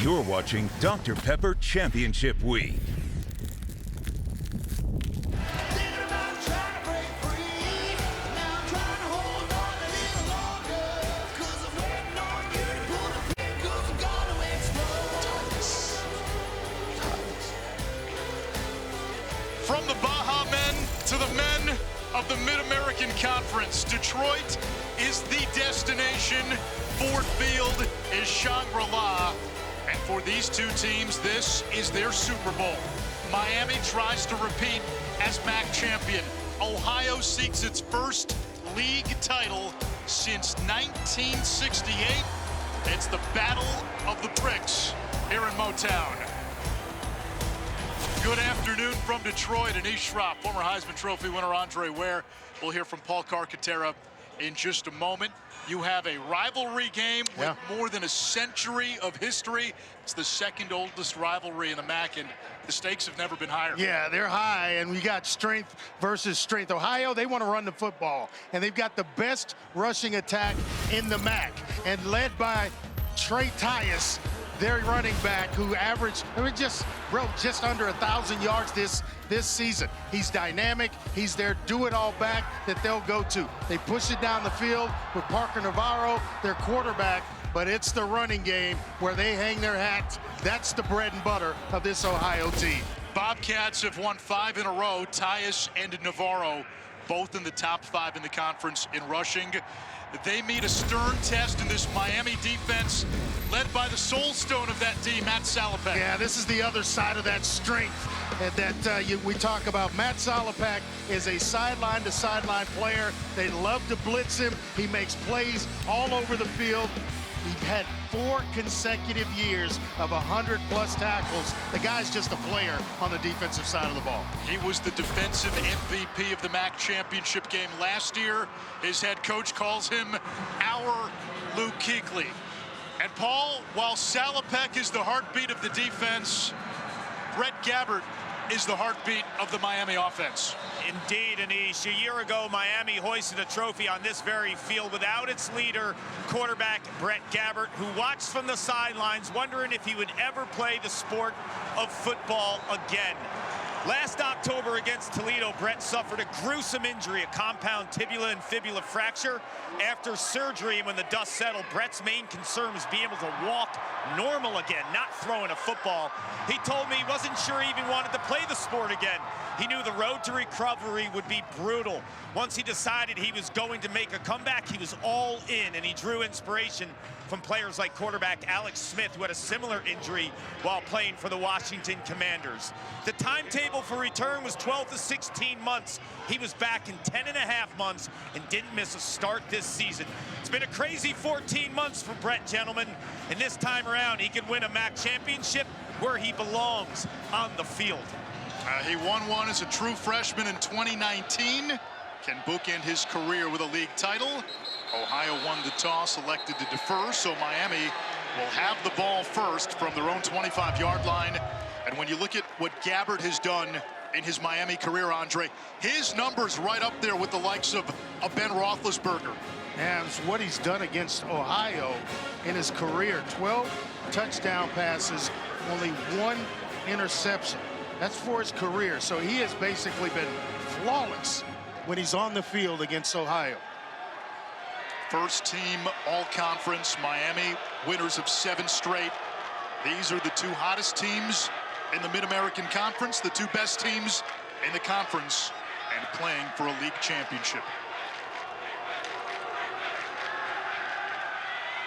You're watching Dr. Pepper Championship Week. From the Baja men to the men of the Mid-American Conference, Detroit is the destination. Ford Field is Shangri-La. And for these two teams, this is their Super Bowl. Miami tries to repeat as MAC champion. Ohio seeks its first league title since 1968. It's the Battle of the Bricks here in Motown. Good afternoon from Detroit. Anish Shroff, former Heisman Trophy winner Andre Ware. We'll hear from Paul Carcaterra in just a moment. You have a rivalry game with more than a century of history. It's the second oldest rivalry in the MAC, and the stakes have never been higher. Yeah, they're high, and we got strength versus strength. Ohio, they want to run the football, and they've got the best rushing attack in the MAC, and led by Trey Tyus, their running back, who averaged, just under 1,000 yards this season. He's dynamic. He's their do-it-all back that they'll go to. They push it down the field with Parker Navarro, their quarterback, but it's the running game where they hang their hats. That's the bread and butter of this Ohio team. Bobcats have won 5 in a row. Tyus and Navarro, both in the top 5 in the conference in rushing. They meet a stern test in this Miami defense, led by the soul stone of that D, Matt Salopek. Yeah, this is the other side of that strength that we talk about. Matt Salopek is a sideline-to-sideline player. They love to blitz him. He makes plays all over the field. He had 4 consecutive years of 100-plus tackles. The guy's just a player on the defensive side of the ball. He was the defensive MVP of the MAC championship game last year. His head coach calls him our Luke Kuechly. And Paul, while Salopek is the heartbeat of the defense, Brett Gabbert is the heartbeat of the Miami offense. Indeed, Anish. A year ago, Miami hoisted a trophy on this very field without its leader, quarterback Brett Gabbert, who watched from the sidelines, wondering if he would ever play the sport of football again. Last October against Toledo, Brett suffered a gruesome injury, a compound tibula and fibula fracture. After surgery, and when the dust settled, Brett's main concern was being able to walk normal again, not throwing a football. He told me he wasn't sure he even wanted to play the sport again. He knew the road to recovery would be brutal. Once he decided he was going to make a comeback, he was all in, and he drew inspiration from players like quarterback Alex Smith, who had a similar injury while playing for the Washington Commanders. The timetable for return was 12 to 16 months. He was back in 10.5 months and didn't miss a start this season. It's been a crazy 14 months for Brett, gentlemen, and this time around he can win a MAC championship where he belongs, on the field. He won one as a true freshman in 2019. Can bookend his career with a league title. Ohio won the toss, elected to defer, so Miami will have the ball first from their own 25-yard line. And when you look at what Gabbert has done in his Miami career, Andre, his numbers right up there with the likes of Ben Roethlisberger. And what he's done against Ohio in his career, 12 touchdown passes, only 1 interception. That's for his career, so he has basically been flawless when he's on the field against Ohio. First team all-conference, Miami, winners of 7 straight. These are the 2 hottest teams in the Mid-American Conference, the 2 best teams in the conference, and playing for a league championship.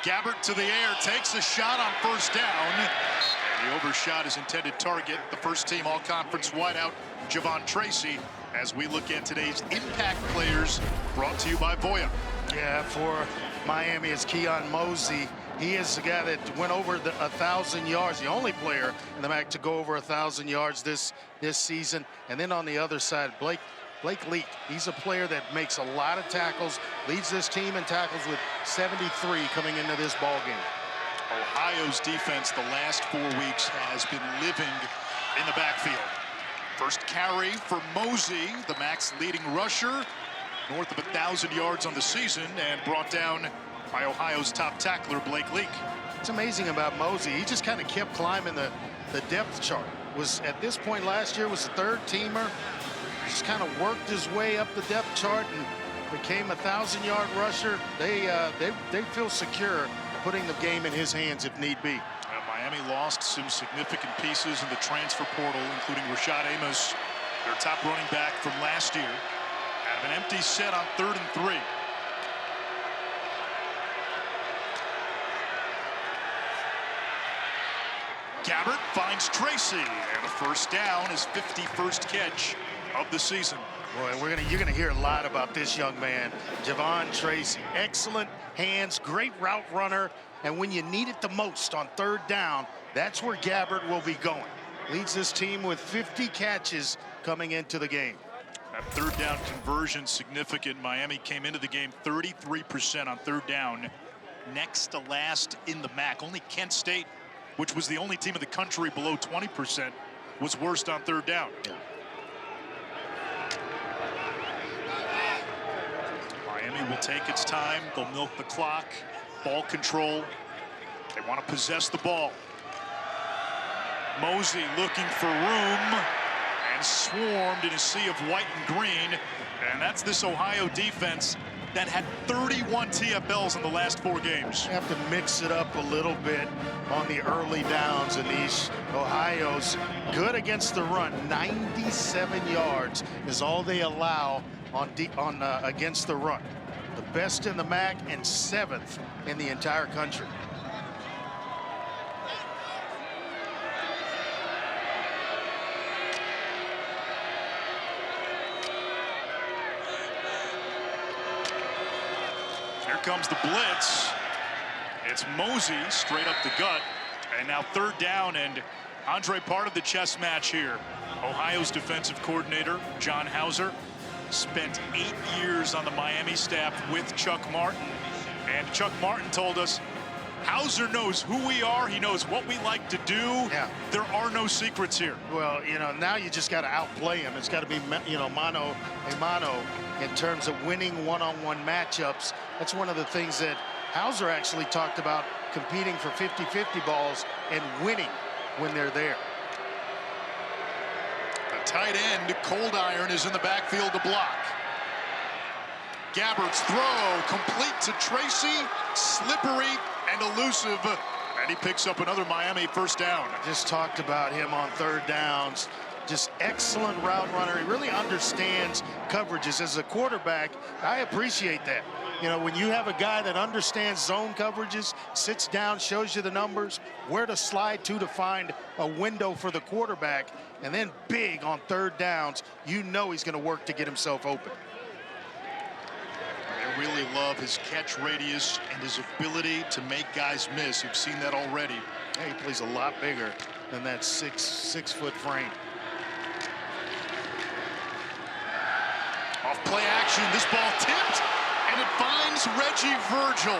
Gabbert to the air, takes a shot on first down. The overshot his intended target, the first team all-conference wideout, Javon Tracy, as we look at today's impact players, brought to you by Voya. Yeah, for Miami, it's Keon Mosey. He is the guy that went over 1,000 yards, the only player in the MAC to go over 1,000 yards this season. And then on the other side, Blake Leak. He's a player that makes a lot of tackles, leads this team in tackles with 73 coming into this ball game. Ohio's defense the last 4 weeks has been living in the backfield. First carry for Mosey, the MAC's leading rusher, north of 1,000 yards on the season, and brought down by Ohio's top tackler, Blake Leak. What's amazing about Mosey, he just kind of kept climbing the depth chart. Was at this point last year was a third-teamer. Just kind of worked his way up the depth chart and became a 1,000-yard rusher. They feel secure putting the game in his hands if need be. Miami lost some significant pieces in the transfer portal, including Rashad Amos, their top running back from last year. Out of an empty set on 3rd and 3. Gabbert finds Tracy, and a first down, his 51st catch of the season. Boy, you're gonna hear a lot about this young man, Javon Tracy. Excellent hands, great route runner, and when you need it the most on 3rd down, that's where Gabbert will be going. Leads this team with 50 catches coming into the game. That 3rd down conversion significant. Miami came into the game 33% on 3rd down, next to last in the MAC. Only Kent State, which was the only team in the country below 20%, was worst on 3rd down. Yeah. Miami will take its time. They'll milk the clock. Ball control. They want to possess the ball. Mosey looking for room and swarmed in a sea of white and green. And that's this Ohio defense that had 31 TFLs in the last 4 games. You have to mix it up a little bit on the early downs in these. Ohio's good against the run. 97 yards is all they allow against the run. The best in the MAC and 7th in the entire country. Here comes the blitz. It's Mosey straight up the gut. And now 3rd down, and Andre, part of the chess match here. Ohio's defensive coordinator, John Hauser, spent 8 years on the Miami staff with Chuck Martin. And Chuck Martin told us, Hauser knows who we are. He knows what we like to do. Yeah. There are no secrets here. Well, now you just got to outplay him. It's got to be, mano a mano in terms of winning one-on-one matchups. That's one of the things that Hauser actually talked about, competing for 50-50 balls and winning when they're there. The tight end, Cold Iron, is in the backfield to block. Gabbert's throw complete to Tracy, slippery and elusive, and he picks up another Miami 1st down. Just talked about him on 3rd downs. Just excellent route runner. He really understands coverages. As a quarterback, I appreciate that. When you have a guy that understands zone coverages, sits down, shows you the numbers, where to slide to find a window for the quarterback, and then big on 3rd downs, he's going to work to get himself open. I really love his catch radius and his ability to make guys miss. You've seen that already. Yeah, he plays a lot bigger than that 6-foot frame. Off play action, this ball tipped, and it finds Reggie Virgil.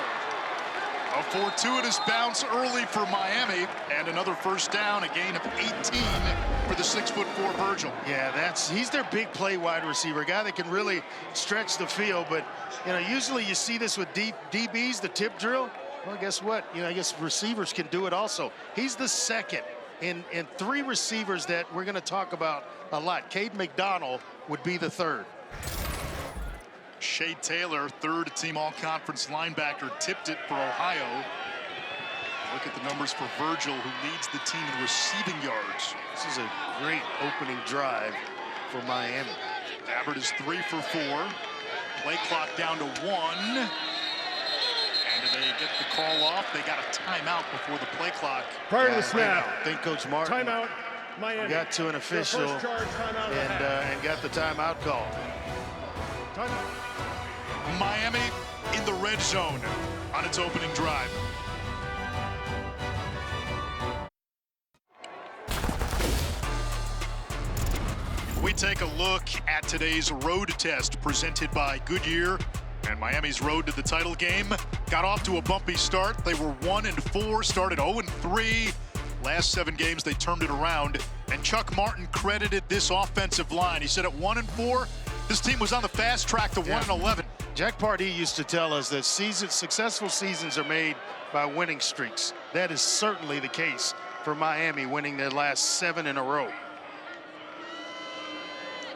A fortuitous bounce early for Miami, and another 1st down, a gain of 18 for the 6'4" Virgil. Yeah, he's their big play wide receiver, a guy that can really stretch the field. But usually you see this with DBs, the tip drill. Well, guess what? I guess receivers can do it also. He's the 2nd in 3 receivers that we're going to talk about a lot. Cade McDonald would be the 3rd. Shea Taylor, 3rd team all-conference linebacker, tipped it for Ohio. Look at the numbers for Virgil, who leads the team in receiving yards. This is a great opening drive for Miami. Gabbert is 3 for 4. Play clock down to 1. And they get the call off. They got a timeout before the play clock. Prior to the snap. I think Coach Martin Timeout, Miami. got to an official and got the timeout call. Timeout. Miami in the red zone on its opening drive. We take a look at today's road test presented by Goodyear, and Miami's road to the title game got off to a bumpy start. They were 1-4, started 0-3. Last 7 games they turned it around, and Chuck Martin credited this offensive line. He said at 1-4, this team was on the fast track to 1-11. Jack Pardee used to tell us that successful seasons are made by winning streaks. That is certainly the case for Miami, winning their last 7 in a row.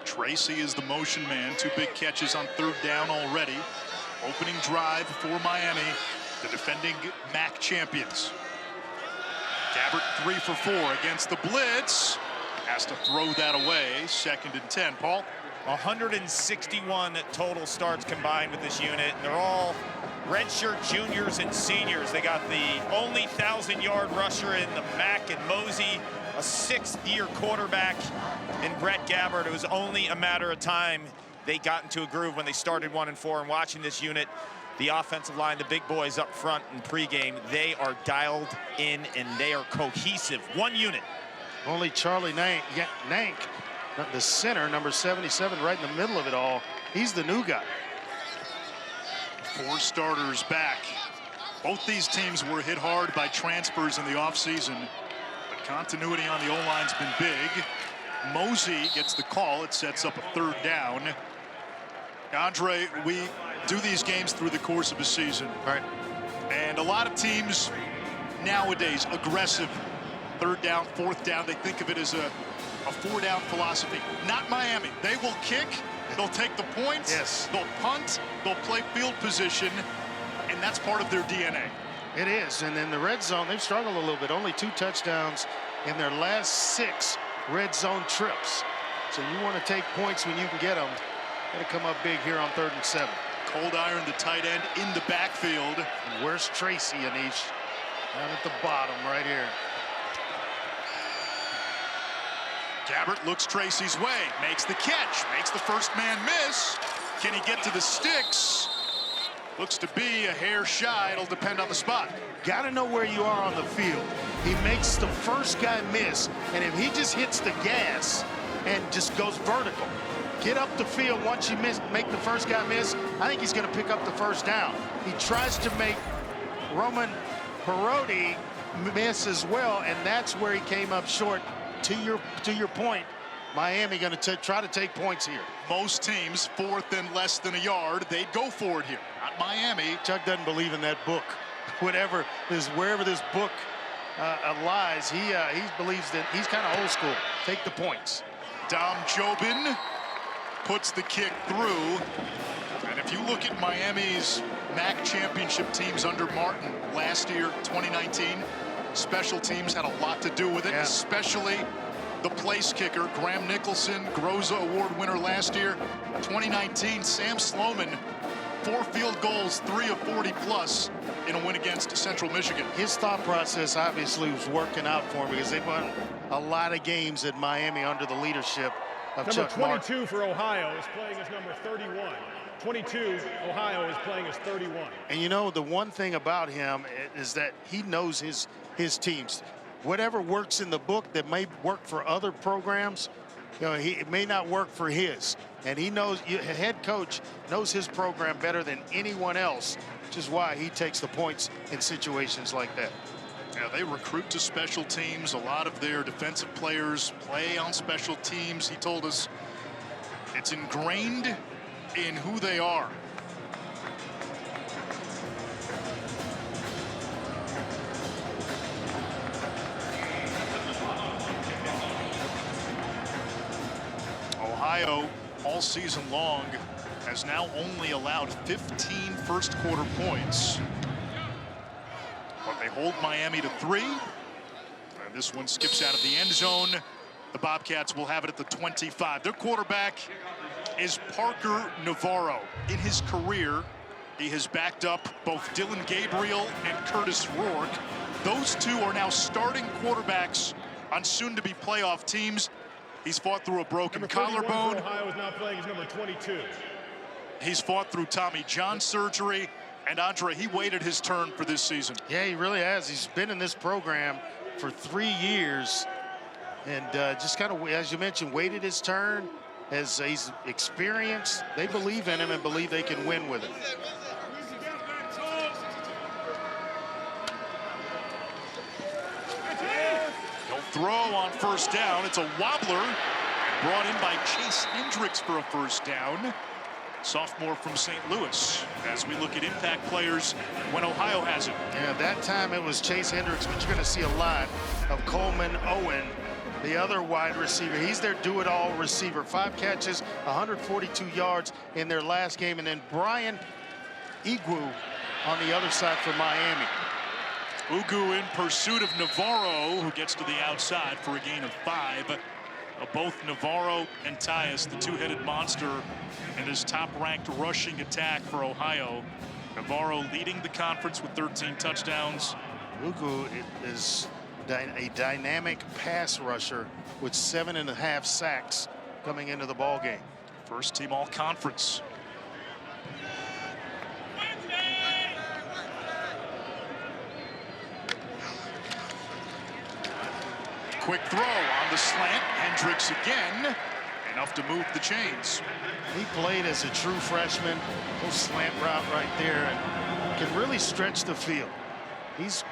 Tracy is the motion man. 2 big catches on 3rd down already. Opening drive for Miami, the defending MAC champions. Gabbert 3 for 4 against the blitz. Has to throw that away. 2nd and 10. Paul? 161 total starts combined with this unit. They're all redshirt juniors and seniors. They got the only 1,000-yard rusher in the MAC and Mosey, a 6th-year quarterback in Brett Gabbert. It was only a matter of time they got into a groove when they started 1-4. And watching this unit, the offensive line, the big boys up front in pregame, they are dialed in and they are cohesive. One unit. Only Charlie Nank, the center, number 77, right in the middle of it all. He's the new guy. 4 starters back. Both these teams were hit hard by transfers in the offseason, but continuity on the O-line's been big. Mosey gets the call. It sets up a 3rd down. Andre, we do these games through the course of a season. Right. And a lot of teams nowadays, aggressive 3rd down, 4th down. They think of it as a 4-down philosophy. Not Miami. They will kick. They'll take the points. Yes. They'll punt. They'll play field position. And that's part of their DNA. It is. And in the red zone, they've struggled a little bit. Only 2 touchdowns in their last 6 red zone trips. So you want to take points when you can get them. Got to come up big here on 3rd and 7. Cold Iron, the tight end, in the backfield. And where's Tracy, Anish? Down at the bottom right here. Gabbert looks Tracy's way, makes the catch, makes the first man miss. Can he get to the sticks? Looks to be a hair shy. It'll depend on the spot. Got to know where you are on the field. He makes the first guy miss, and if he just hits the gas and just goes vertical, get up the field once you make the first guy miss, I think he's going to pick up the first down. He tries to make Roman Parodi miss as well, and that's where he came up short. To your point, Miami going to try to take points here. Most teams, 4th and less than a yard, they'd go for it here. Not Miami. Chuck doesn't believe in that book. Wherever this book lies, he believes that he's kind of old school. Take the points. Dom Jobin puts the kick through. And if you look at Miami's MAC championship teams under Martin last year, 2019, special teams had a lot to do with it, especially the place kicker, Graham Nicholson, Groza Award winner last year. 2019, Sam Sloman, 4 field goals, 3 of 40 plus in a win against Central Michigan. His thought process obviously was working out for him because they won a lot of games at Miami under the leadership of Chuck Number Martin. 22 for Ohio is playing as number 31. 22, Ohio is playing as 31. And you know, the one thing about him is that he knows his teams. Whatever works in the book that may work for other programs, it may not work for his. And he knows, a head coach knows his program better than anyone else, which is why he takes the points in situations like that. Yeah, they recruit to special teams. A lot of their defensive players play on special teams. He told us it's ingrained in who they are. Ohio, all season long, has now only allowed 15 first quarter points. But they hold Miami to 3. And this one skips out of the end zone. The Bobcats will have it at the 25. Their quarterback is Parker Navarro. In his career, he has backed up both Dylan Gabriel and Curtis Rourke. Those 2 are now starting quarterbacks on soon-to-be playoff teams. He's fought through a broken collarbone. Ohio is now playing as number 22. He's fought through Tommy John surgery. And Andre, he waited his turn for this season. Yeah, he really has. He's been in this program for 3 years. And just kind of, as you mentioned, waited his turn. As he's experienced, they believe in him and believe they can win with him. He'll throw on first down. It's a wobbler brought in by Chase Hendricks for a first down. sophomore from St. Louis, as we look at impact players when Ohio has it. Yeah, that time it was Chase Hendricks, but you're going to see a lot of Coleman Owen, the other wide receiver. He's their do-it-all receiver. 5 catches, 142 yards in their last game. And then Brian Igwu on the other side for Miami. Ugu in pursuit of Navarro, who gets to the outside for a gain of 5. Both Navarro and Tyus, the two-headed monster, in his top-ranked rushing attack for Ohio. Navarro leading the conference with 13 touchdowns. Ugu is a dynamic pass rusher with 7.5 sacks coming into the ball game. First team all-conference. Quick throw on the slant. Hendricks again. Enough to move the chains. He played as a true freshman. Little slant route right there, and can really stretch the field. He's,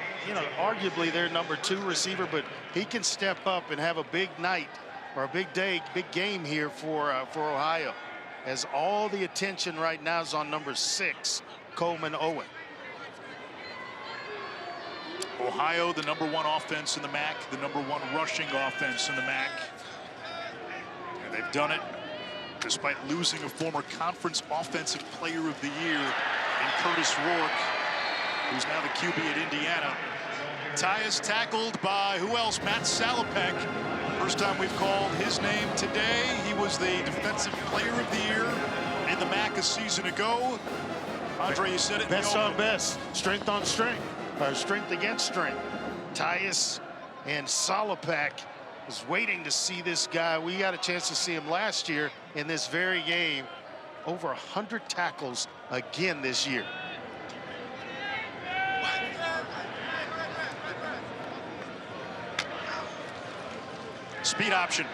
arguably their number 2 receiver, but he can step up and have a big night or a big day, big game here for Ohio, as all the attention right now is on number 6, Coleman Owen. Ohio, the number 1 offense in the MAC, the number 1 rushing offense in the MAC. And they've done it despite losing a former conference offensive player of the year in Curtis Rourke, who's now the QB at Indiana. Tyus tackled by, who else? Matt Salopek. First time we've called his name today. He was the defensive player of the year in the MAC a season ago. Andre, you said it. Best on best, strength on strength. Or strength against strength. Tyus and Salopek was waiting to see this guy. We got a chance to see him last year in this very game. Over 100 tackles again this year. Speed option.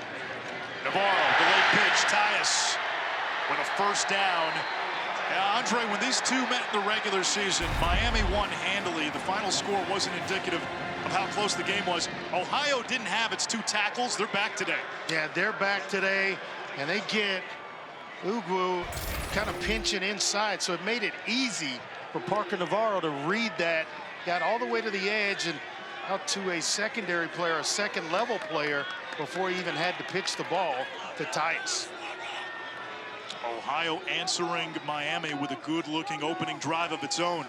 Navarro, delayed pitch. Tyus with a first down. Andre, when these two met in the regular season, Miami won handily. The final score wasn't indicative of how close the game was. Ohio didn't have its 2 tackles. They're back today. Yeah, they're back today, and they get Ugu kind of pinching inside, so it made it easy for Parker Navarro to read that. Got all the way to the edge and out to a secondary player, a second-level player, before he even had to pitch the ball to Tyus. Ohio answering Miami with a good-looking opening drive of its own.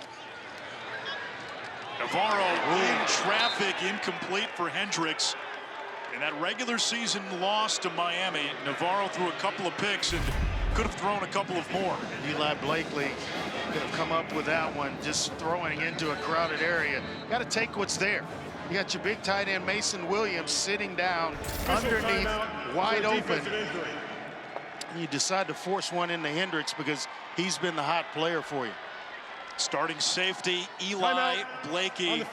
Navarro in traffic, incomplete for Hendricks. In that regular season loss to Miami, Navarro threw a couple of picks and could have thrown a couple of more. Eli Blakely could have come up with that one, just throwing into a crowded area. Got to take what's there. You got your big tight end Mason Williams sitting down underneath, wide open. You decide to force one into Hendricks because he's been the hot player for you. Starting safety Eli Blakey,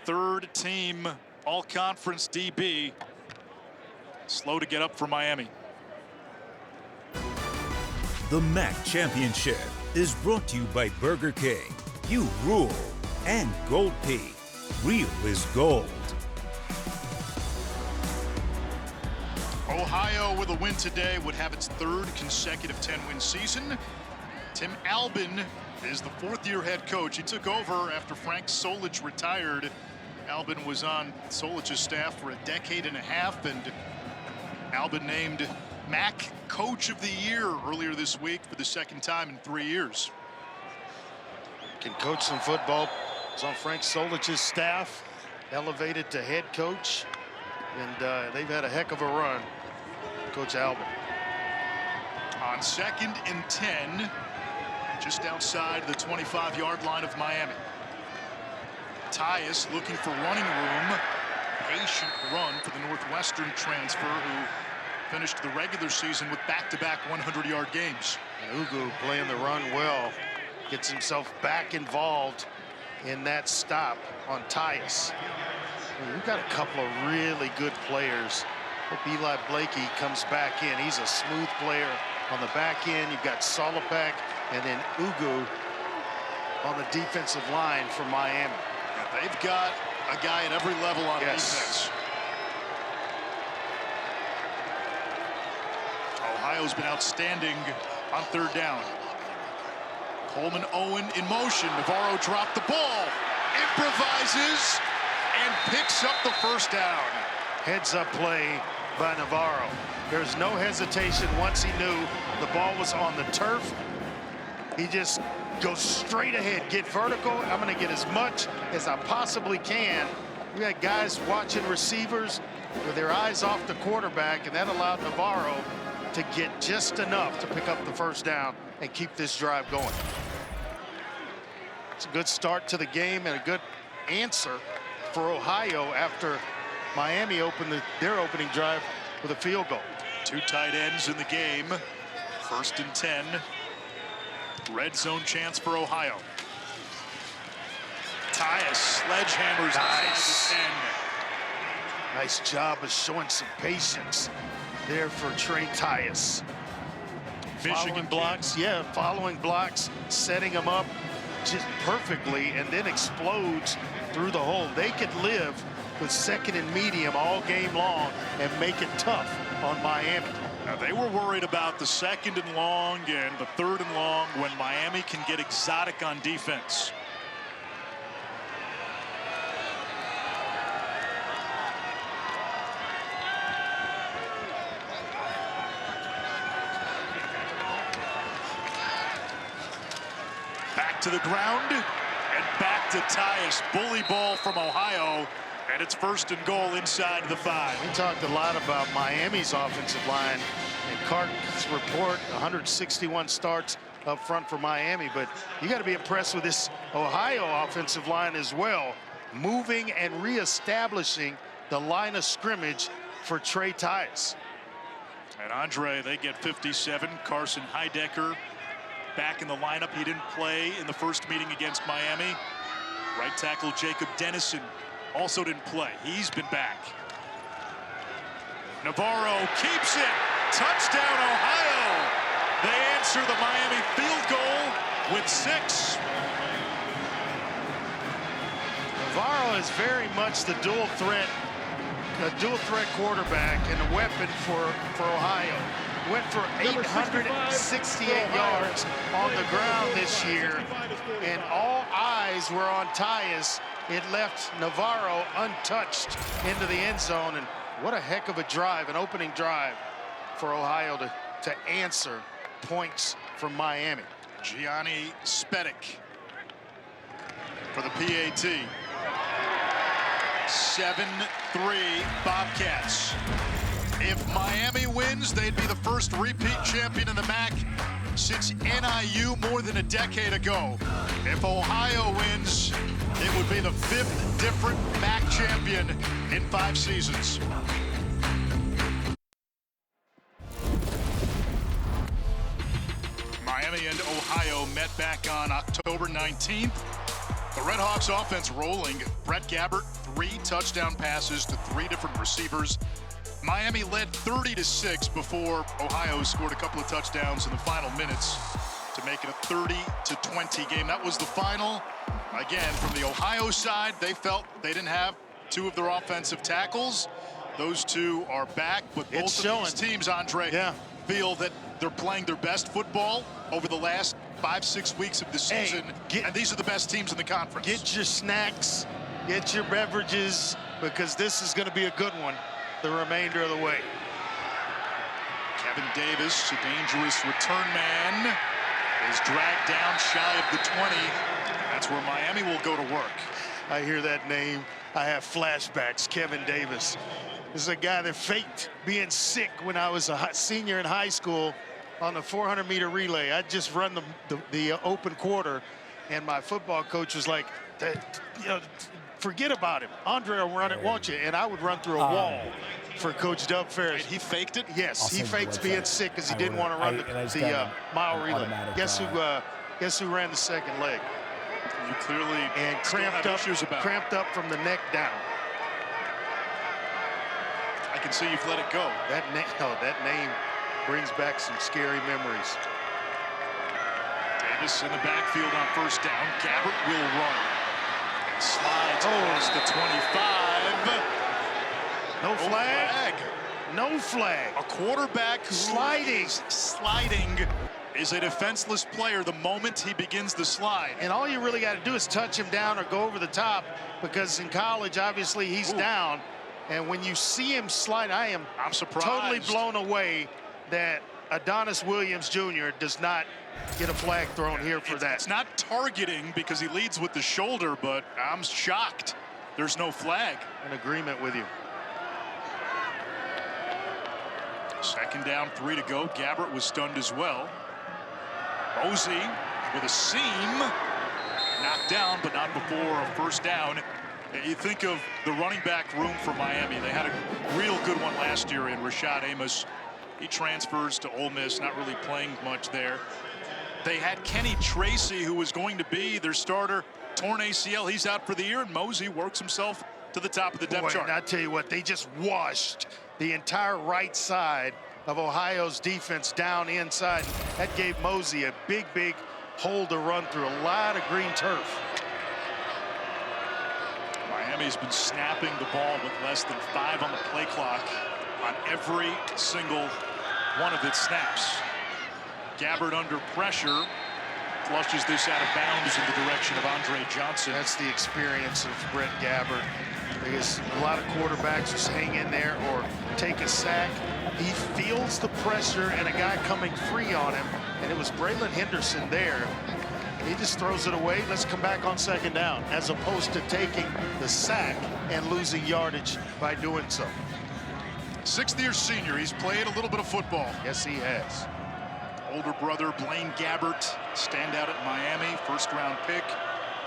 3rd team all-conference DB. Slow to get up for Miami. The MAC Championship is brought to you by Burger King. You rule. And Gold Pea. Real is gold. Ohio, with a win today, would have its 3rd consecutive 10-win season. Tim Albin is the 4th-year head coach. He took over after Frank Solich retired. Albin was on Solich's staff for a decade and a half, and Albin named MAC Coach of the Year earlier this week for the 2nd time in 3 years. Can coach some football. He's on Frank Solich's staff, elevated to head coach, and they've had a heck of a run, Coach Albin. On 2nd and 10, just outside the 25-yard line of Miami. Tyus looking for running room. Patient run for the Northwestern transfer, who finished the regular season with back-to-back 100-yard games. And Ugu playing the run well, gets himself back involved in that stop on Tyus. We've got a couple of really good players. Hope Eli Blakey comes back in. He's a smooth player on the back end. You've got Salopek and then Ugu on the defensive line for Miami. Yeah, they've got a guy at every level on defense. Ohio's been outstanding on third down. Coleman Owen in motion. Navarro dropped the ball, improvises, and picks up the first down. Heads up play by Navarro. There's no hesitation once he knew the ball was on the turf. He just goes straight ahead, get vertical. I'm going to get as much as I possibly can. We had guys watching receivers with their eyes off the quarterback, and that allowed Navarro to get just enough to pick up the first down and keep this drive going. It's a good start to the game and a good answer for Ohio after Miami opened their opening drive with a field goal. Two tight ends in the game. 1st and 10. Red zone chance for Ohio. Tyus sledgehammers Nice. inside the 10. Nice job of showing some patience there for Trey Tyus. Following blocks, following blocks, setting them up just perfectly, and then explodes through the hole. They could live with second and medium all game long and make it tough on Miami. Now, they were worried about the 2nd and long and the 3rd and long when Miami can get exotic on defense. Back to the ground and back to Tyus. Bully ball from Ohio, and it's 1st and goal inside the 5. We talked a lot about Miami's offensive line and Carter's report, 161 starts up front for Miami, but you got to be impressed with this Ohio offensive line as well, moving and reestablishing the line of scrimmage for Trey Tyus. And Andre, they get 57. Carson Heidecker back in the lineup. He didn't play in the first meeting against Miami. Right tackle Jacob Dennison also didn't play. He's been back. Navarro keeps it. Touchdown, Ohio. They answer the Miami field goal with 6. Navarro is very much the dual threat quarterback and a weapon for Ohio. Went for 868 yards on the ground this year, and all eyes were on Tyus. It left Navarro untouched into the end zone, and what a heck of a drive, an opening drive for Ohio to answer points from Miami. Gianni Spedic for the PAT. 7-3 Bobcats. If Miami wins, they'd be the first repeat champion in the MAC since NIU more than a decade ago. If Ohio wins, it would be the 5th different MAC champion in 5 seasons. Miami and Ohio met back on October 19th. The Redhawks offense rolling. Brett Gabbert, 3 touchdown passes to 3 different receivers. Miami led 30-6 before Ohio scored a couple of touchdowns in the final minutes to make it a 30-20 game. That was the final. Again, from the Ohio side, they felt they didn't have 2 of their offensive tackles. Those 2 are back, but both of these teams, Andre, feel that they're playing their best football over the last 5-6 weeks of the season, and these are the best teams in the conference. Get your snacks, get your beverages, because this is going to be a good one the remainder of the way. Kevin Davis, a dangerous return man, is dragged down shy of the 20. That's where Miami will go to work. I hear that name, I have flashbacks. Kevin Davis. This is a guy that faked being sick when I was a senior in high school on the 400-meter relay. I'd just run the open quarter, and my football coach was like, forget about him. Andre will run it, won't you? And I would run through a wall for Coach Doug Ferris. He faked it? Yes, he faked being sick because he didn't want to run the mile relay. Guess who ran the second leg? You clearly and cramped up from the neck down. I can see you've let it go. That name brings back some scary memories. Davis in the backfield on first down. Gabbert will run. Slides across the 25. No flag. No flag. A quarterback who sliding is a defenseless player the moment he begins the slide. And all you really got to do is touch him down or go over the top, because in college, obviously, he's down. And when you see him slide, I'm surprised. Totally blown away that Adonis Williams Jr. does not get a flag thrown here for that. It's not targeting because he leads with the shoulder, but I'm shocked there's no flag. In agreement with you. Second down, 3 to go. Gabbert was stunned as well. Mosey with a seam. Knocked down, but not before a first down. You think of the running back room for Miami. They had a real good one last year in Rashad Amos. He transfers to Ole Miss, not really playing much there. They had Kenny Tracy, who was going to be their starter, torn ACL. He's out for the year, and Mosey works himself to the top of the depth chart. And I tell you what, they just washed the entire right side of Ohio's defense down inside. That gave Mosey a big hole to run through. A lot of green turf. Miami's been snapping the ball with less than 5 on the play clock on every single one of its snaps. Gabbert under pressure flushes this out of bounds in the direction of Andre Johnson. That's the experience of Brett Gabbert, because a lot of quarterbacks just hang in there or take a sack. He feels the pressure and a guy coming free on him, and it was Braylon Henderson there. He just throws it away. Let's come back on second down, as opposed to taking the sack and losing yardage by doing so. Sixth-year senior. He's played a little bit of football. Yes, he has. Older brother Blaine Gabbert, standout at Miami, first-round pick,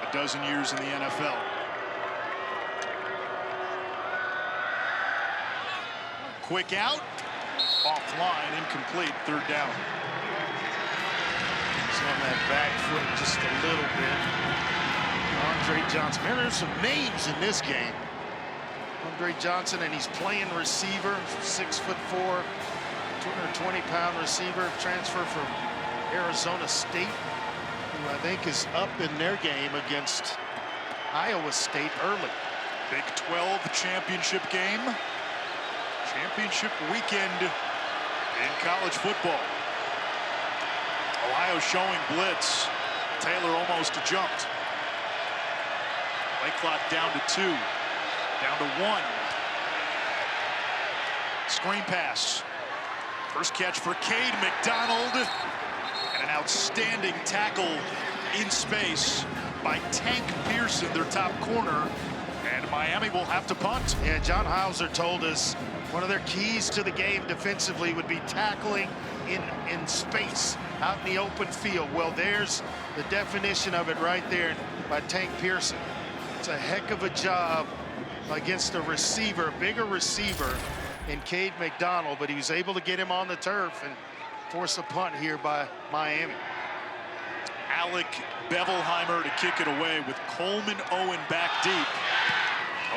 a dozen years in the NFL. Quick out, offline, incomplete, third down. He's on that back foot just a little bit. Andre Johnson. Man, there's some names in this game. Andre Johnson, and he's playing receiver, 6'4", 220-pound receiver, transfer from Arizona State, who I think is up in their game against Iowa State early. Big 12 championship game. Championship weekend in college football. Ohio showing blitz. Taylor almost jumped. Play clock down to 2. Down to 1. Screen pass. First catch for Cade McDonald. And an outstanding tackle in space by Tank Pearson, their top corner. And Miami will have to punt. Yeah, John Hauser told us one of their keys to the game defensively would be tackling in space, out in the open field. Well, there's the definition of it right there by Tank Pearson. It's a heck of a job against a receiver, a bigger receiver in Cade McDonald, but he was able to get him on the turf and force a punt here by Miami. Alec Bevelheimer to kick it away with Coleman Owen back deep.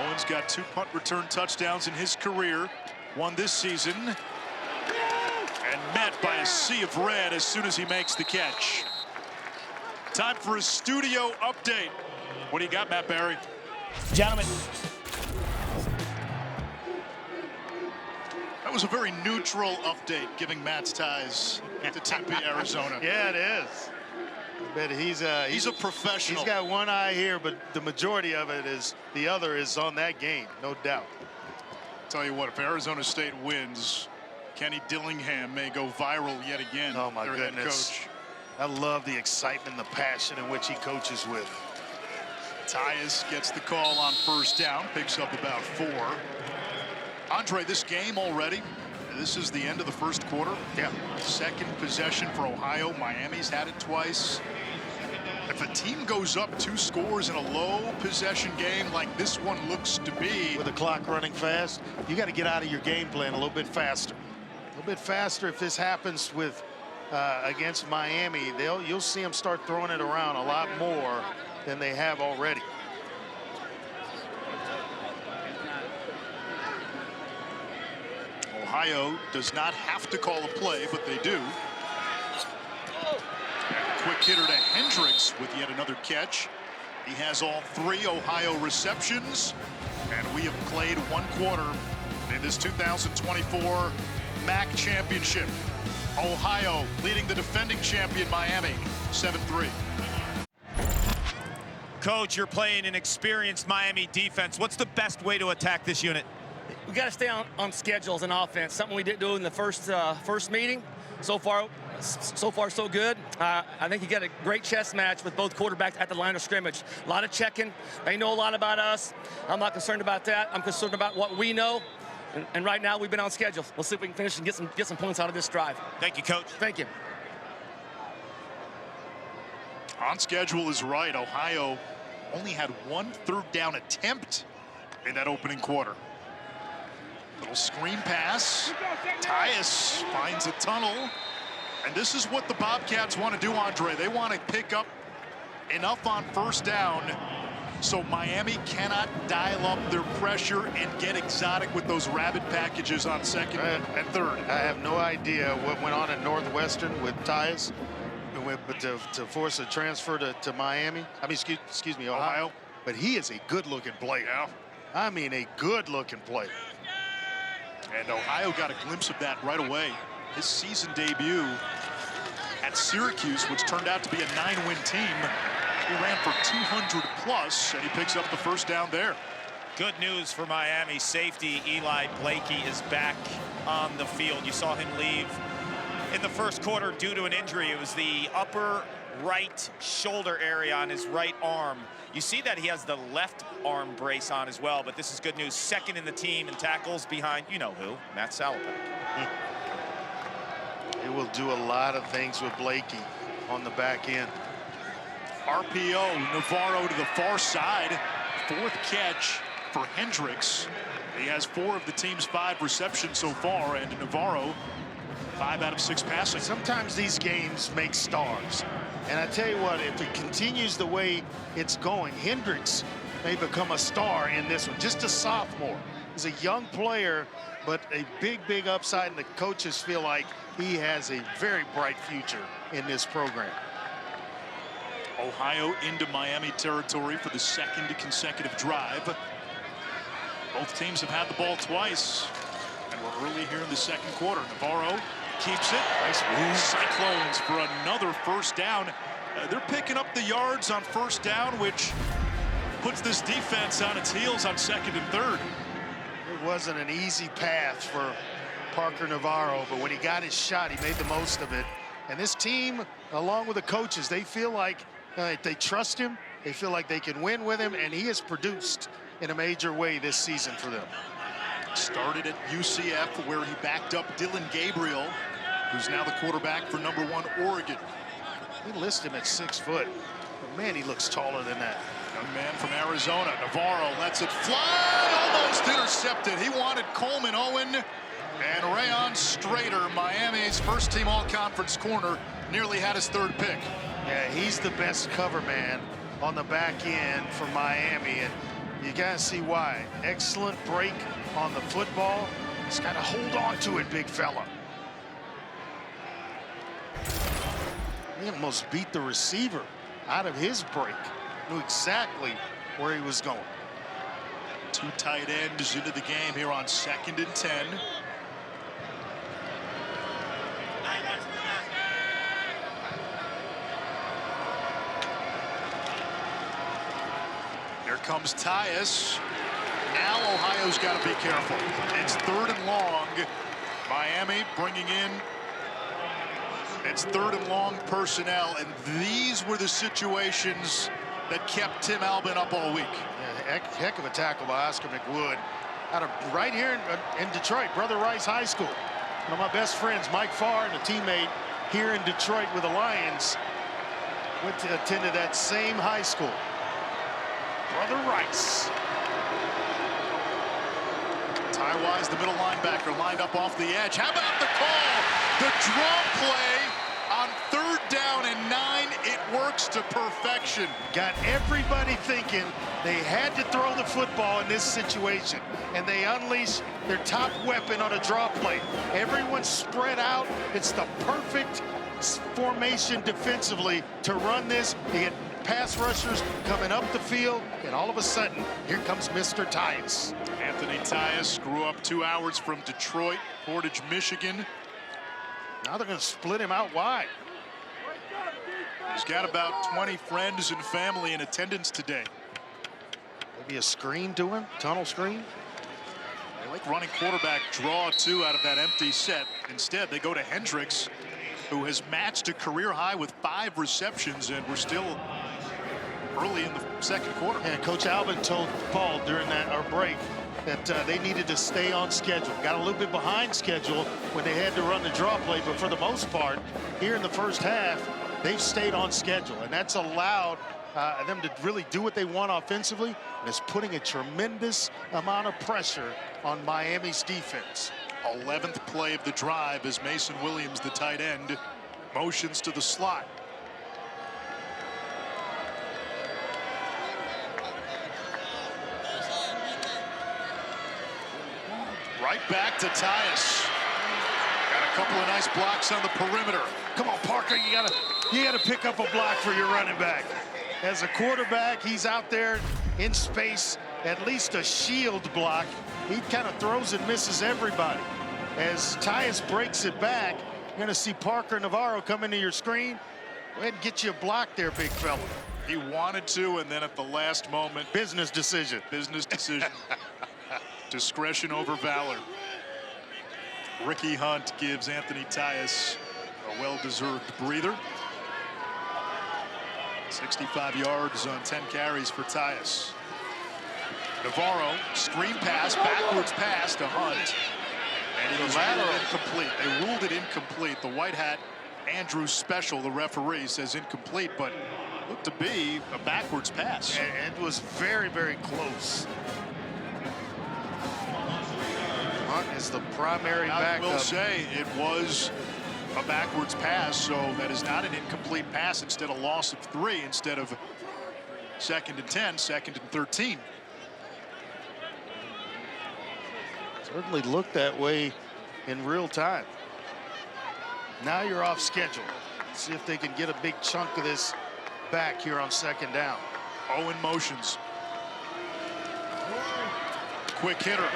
Owen's got 2 punt return touchdowns in his career, one this season, and met by a sea of red as soon as he makes the catch. Time for a studio update. What do you got, Matt Barry? Gentlemen. That was a very neutral update, giving Matt's ties to Tempe, Arizona. Yeah, it is. But he's a professional. He's got one eye here, but the majority of it is, the other is on that game, no doubt. Tell you what, if Arizona State wins, Kenny Dillingham may go viral yet again. Oh my their goodness. Head coach. I love the excitement, the passion in which he coaches with. Tyus gets the call on first down, picks up about 4. Andre, this game already, this is the end of the first quarter. Yeah. Second possession for Ohio. Miami's had it twice. If a team goes up 2 scores in a low possession game like this one looks to be, with the clock running fast, you got to get out of your game plan a little bit faster. A little bit faster if this happens with against Miami. You'll see them start throwing it around a lot more than they have already. Ohio does not have to call a play, but they do. And a quick hitter to Hendricks with yet another catch. He has all 3 Ohio receptions, and we have played 1 quarter in this 2024 MAC championship. Ohio leading the defending champion Miami 7-3. Coach, you're playing an experienced Miami defense. What's the best way to attack this unit? We got to stay on schedules and offense. Something we didn't do in the first meeting. So far, so good. I think you got a great chess match with both quarterbacks at the line of scrimmage. A lot of checking. They know a lot about us. I'm not concerned about that. I'm concerned about what we know. And right now, we've been on schedule. We'll see if we can finish and get some points out of this drive. Thank you, Coach. Thank you. On schedule is right. Ohio only had 1 third down attempt in that opening quarter. Little screen pass. Tyus finds a tunnel. And this is what the Bobcats want to do, Andre. They want to pick up enough on first down so Miami cannot dial up their pressure and get exotic with those rabbit packages on second and third. I have no idea what went on at Northwestern with Tyus, but to force a transfer to Miami. I mean, excuse me, Ohio. But he is a good-looking player. Yeah. I mean, a good-looking player. And Ohio got a glimpse of that right away. His season debut at Syracuse, which turned out to be a 9-win team. He ran for 200 plus, and he picks up the first down there. Good news for Miami. Safety Eli Blakey is back on the field. You saw him leave in the first quarter due to an injury. It was the upper right shoulder area on his right arm. You see that he has the left arm brace on as well, but this is good news. Second in the team in tackles behind, you know who, Matt Salopek. He will do a lot of things with Blakey on the back end. RPO, Navarro to the far side. 4th catch for Hendricks. He has 4 of the team's 5 receptions so far, and Navarro 5 out of 6 passing. Sometimes these games make stars. And I tell you what, if it continues the way it's going, Hendricks may become a star in this one. Just a sophomore. He's a young player, but a big upside, and the coaches feel like he has a very bright future in this program. Ohio into Miami territory for the 2nd consecutive drive. Both teams have had the ball twice, and we're early here in the 2nd quarter. Navarro keeps it. Nice move. Cyclones for another first down. They're picking up the yards on first down, which puts this defense on its heels on 2nd and 3rd. It wasn't an easy path for Parker Navarro, but when he got his shot, he made the most of it. And this team, along with the coaches, they feel like they trust him. They feel like they can win with him, and he has produced in a major way this season for them. Started at UCF, where he backed up Dylan Gabriel, who's now the quarterback for #1 Oregon. They list him at 6 foot. But man, he looks taller than that. Young man from Arizona. Navarro lets it fly, almost intercepted. He wanted Coleman Owen, and Rayon Strader, Miami's first-team all-conference corner, nearly had his 3rd pick. Yeah, he's the best cover man on the back end for Miami, and you gotta see why. Excellent break on the football. He's got to hold on to it, big fella. He almost beat the receiver out of his break. Knew exactly where he was going. 2 tight ends into the game here on 2nd and 10. Here comes Tyus. Now Ohio's got to be careful. It's 3rd and long. Miami bringing in its 3rd and long personnel, and these were the situations that kept Tim Albin up all week. Yeah, heck of a tackle by Oscar McWood. Out of right here in Detroit, Brother Rice High School. One of my best friends, Mike Farr, and a teammate here in Detroit with the Lions, attended that same high school. Brother Rice. Ty Wise, the middle linebacker, lined up off the edge. How about the call? The draw play on 3rd down and 9. It works to perfection. Got everybody thinking they had to throw the football in this situation, and they unleash their top weapon on a draw play. Everyone's spread out. It's the perfect formation defensively to run this. You get pass rushers coming up the field, and all of a sudden, here comes Mr. Tyus. Anthony Tyus grew up 2 hours from Detroit, Portage, Michigan. Now they're going to split him out wide. He's got about 20 friends and family in attendance today. Maybe a screen to him, tunnel screen. They like running quarterback draw two out of that empty set. Instead, they go to Hendricks, who has matched a career high with 5 receptions, and we're still early in the second quarter. And Coach Albin told Paul during our break that they needed to stay on schedule. Got a little bit behind schedule when they had to run the draw play, but for the most part, here in the first half, they've stayed on schedule, and that's allowed them to really do what they want offensively, and it's putting a tremendous amount of pressure on Miami's defense. 11th play of the drive as Mason Williams, the tight end, motions to the slot. Right back to Tyus. Got a couple of nice blocks on the perimeter. Come on, Parker, you gotta pick up a block for your running back. As a quarterback, he's out there in space, at least a shield block. He kind of throws and misses everybody. As Tyus breaks it back, you're gonna see Parker Navarro come into your screen. Go ahead and get you a block there, big fella. He wanted to, and then at the last moment. Business decision. Business decision. Discretion over valor. Ricky Hunt gives Anthony Tyus a well-deserved breather. 65 yards on 10 carries for Tyus. Navarro, screen pass, backwards pass to Hunt. And it was incomplete. They ruled it incomplete. The white hat, Andrew Special, the referee, says incomplete, but looked to be a backwards pass. And it was very, very close. Hunt is the primary backup. I will say it was a backwards pass, so that is not an incomplete pass. Instead, a loss of 3 instead of 2nd and 10, 2nd and 13. Certainly looked that way in real time. Now you're off schedule. See if they can get a big chunk of this back here on 2nd down. Owen motions. Quick hitter,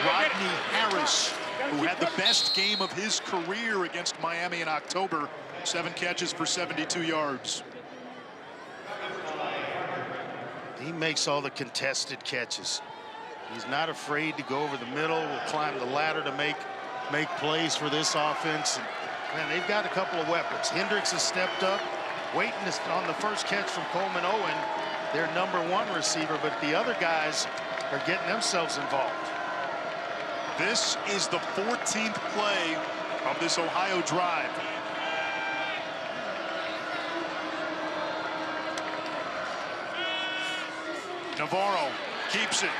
Rodney Harris, who had the best game of his career against Miami in October. 7 catches for 72 yards. He makes all the contested catches. He's not afraid to go over the middle, will climb the ladder to make plays for this offense. And man, they've got a couple of weapons. Hendricks has stepped up, waiting on the first catch from Coleman Owen, their #1 receiver, but the other guys are getting themselves involved. This is the 14th play of this Ohio drive. Navarro keeps it.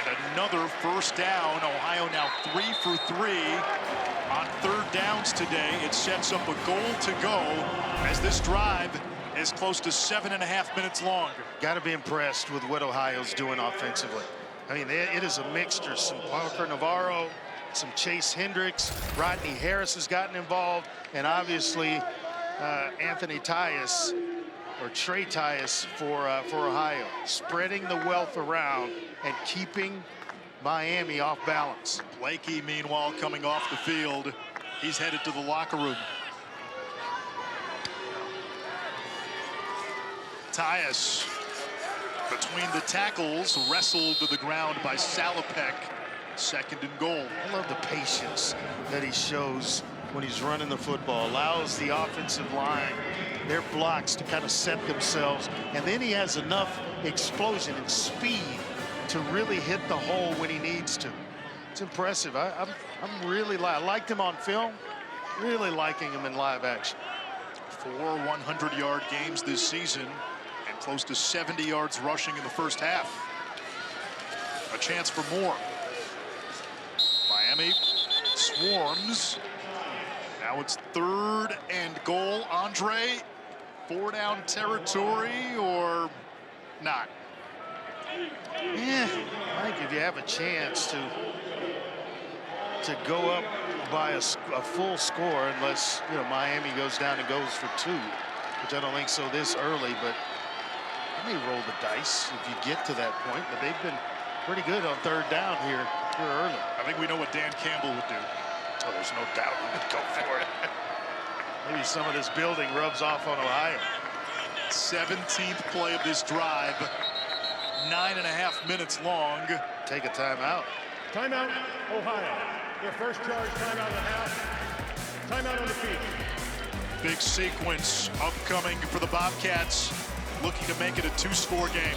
And another first down. Ohio now 3 for 3 on 3rd downs today. It sets up a goal to go as this drive is close to 7.5 minutes long. Got to be impressed with what Ohio's doing offensively. I mean, it is a mixture. Some Parker Navarro, some Chase Hendricks, Rodney Harris has gotten involved, and obviously Anthony Tyus, or Trey Tyus for Ohio, spreading the wealth around and keeping Miami off balance. Blakey, meanwhile, coming off the field. He's headed to the locker room. Tyus, between the tackles, wrestled to the ground by Salopek. 2nd and goal. I love the patience that he shows when he's running the football. Allows the offensive line, their blocks, to kind of set themselves. And then he has enough explosion and speed to really hit the hole when he needs to. It's impressive. I liked him on film. Really liking him in live action. 4 100-yard games this season and close to 70 yards rushing in the first half. A chance for more. Miami swarms. Now it's 3rd and goal. Andre, 4-down territory or not? Yeah, I think if you have a chance to go up by a full score, unless Miami goes down and goes for 2, which I don't think so this early, but you may roll the dice if you get to that point. But they've been pretty good on 3rd down here early. I think we know what Dan Campbell would do. Oh, there's no doubt he would go for it. Maybe some of this building rubs off on Ohio. 17th play of this drive. 9.5 minutes long. Take a timeout. Timeout, Ohio. Their first charge, timeout and a half. Timeout on the field. Big sequence upcoming for the Bobcats, looking to make it a 2-score game.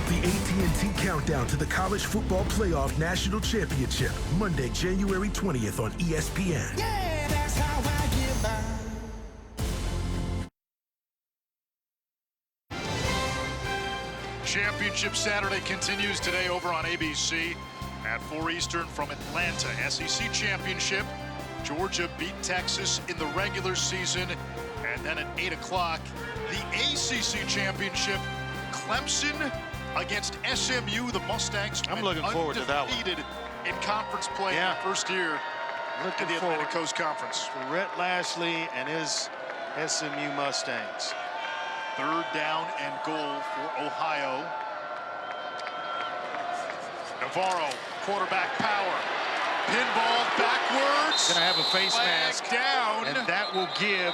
The AT&T Countdown to the College Football Playoff National Championship, Monday, January 20th on ESPN. Yeah, that's how I get by. Championship Saturday continues today over on ABC at 4 Eastern from Atlanta. SEC Championship. Georgia beat Texas in the regular season. And then at 8 o'clock, the ACC Championship. Clemson against SMU. The Mustangs. I'm looking forward to that one. Undefeated in conference play in the first year in the Atlantic Coast Conference. Rhett Lashley and his SMU Mustangs. 3rd down and goal for Ohio. Navarro, quarterback power. Pinball backwards. Gonna have a face mask down. And that will give